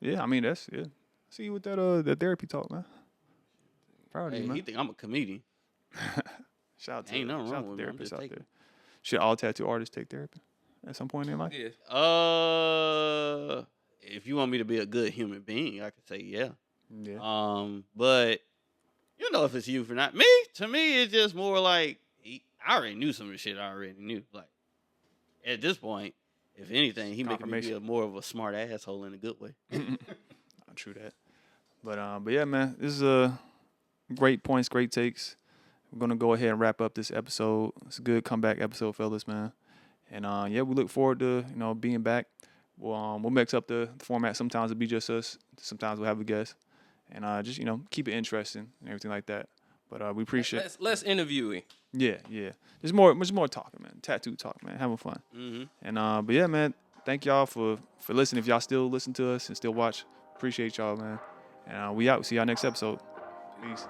Yeah, I mean that's See you with that therapy talk, man. Proud of you, man. He think I'm a comedian. Shout out to ain't nothing wrong with therapists out there. Should all tattoo artists take therapy at some point in life? Yeah. If you want me to be a good human being, I could say yeah. Yeah. But if it's you for not me. To me, it's just more like I already knew some of the shit I already knew. Like at this point, if anything, he making me be more of a smart asshole in a good way. True that. But yeah, man, this is great points, great takes. We're gonna go ahead and wrap up this episode. It's a good comeback episode, fellas, man. And we look forward to being back. We'll mix up the format. Sometimes it'll be just us. Sometimes we'll have a guest, and just keep it interesting and everything like that. But we appreciate less interviewing. Yeah. There's more talking, man. Tattoo talk, man. Having fun. Mm-hmm. And but yeah, man. Thank y'all for listening. If y'all still listen to us and still watch, appreciate y'all, man. And we out. See y'all next episode. Peace.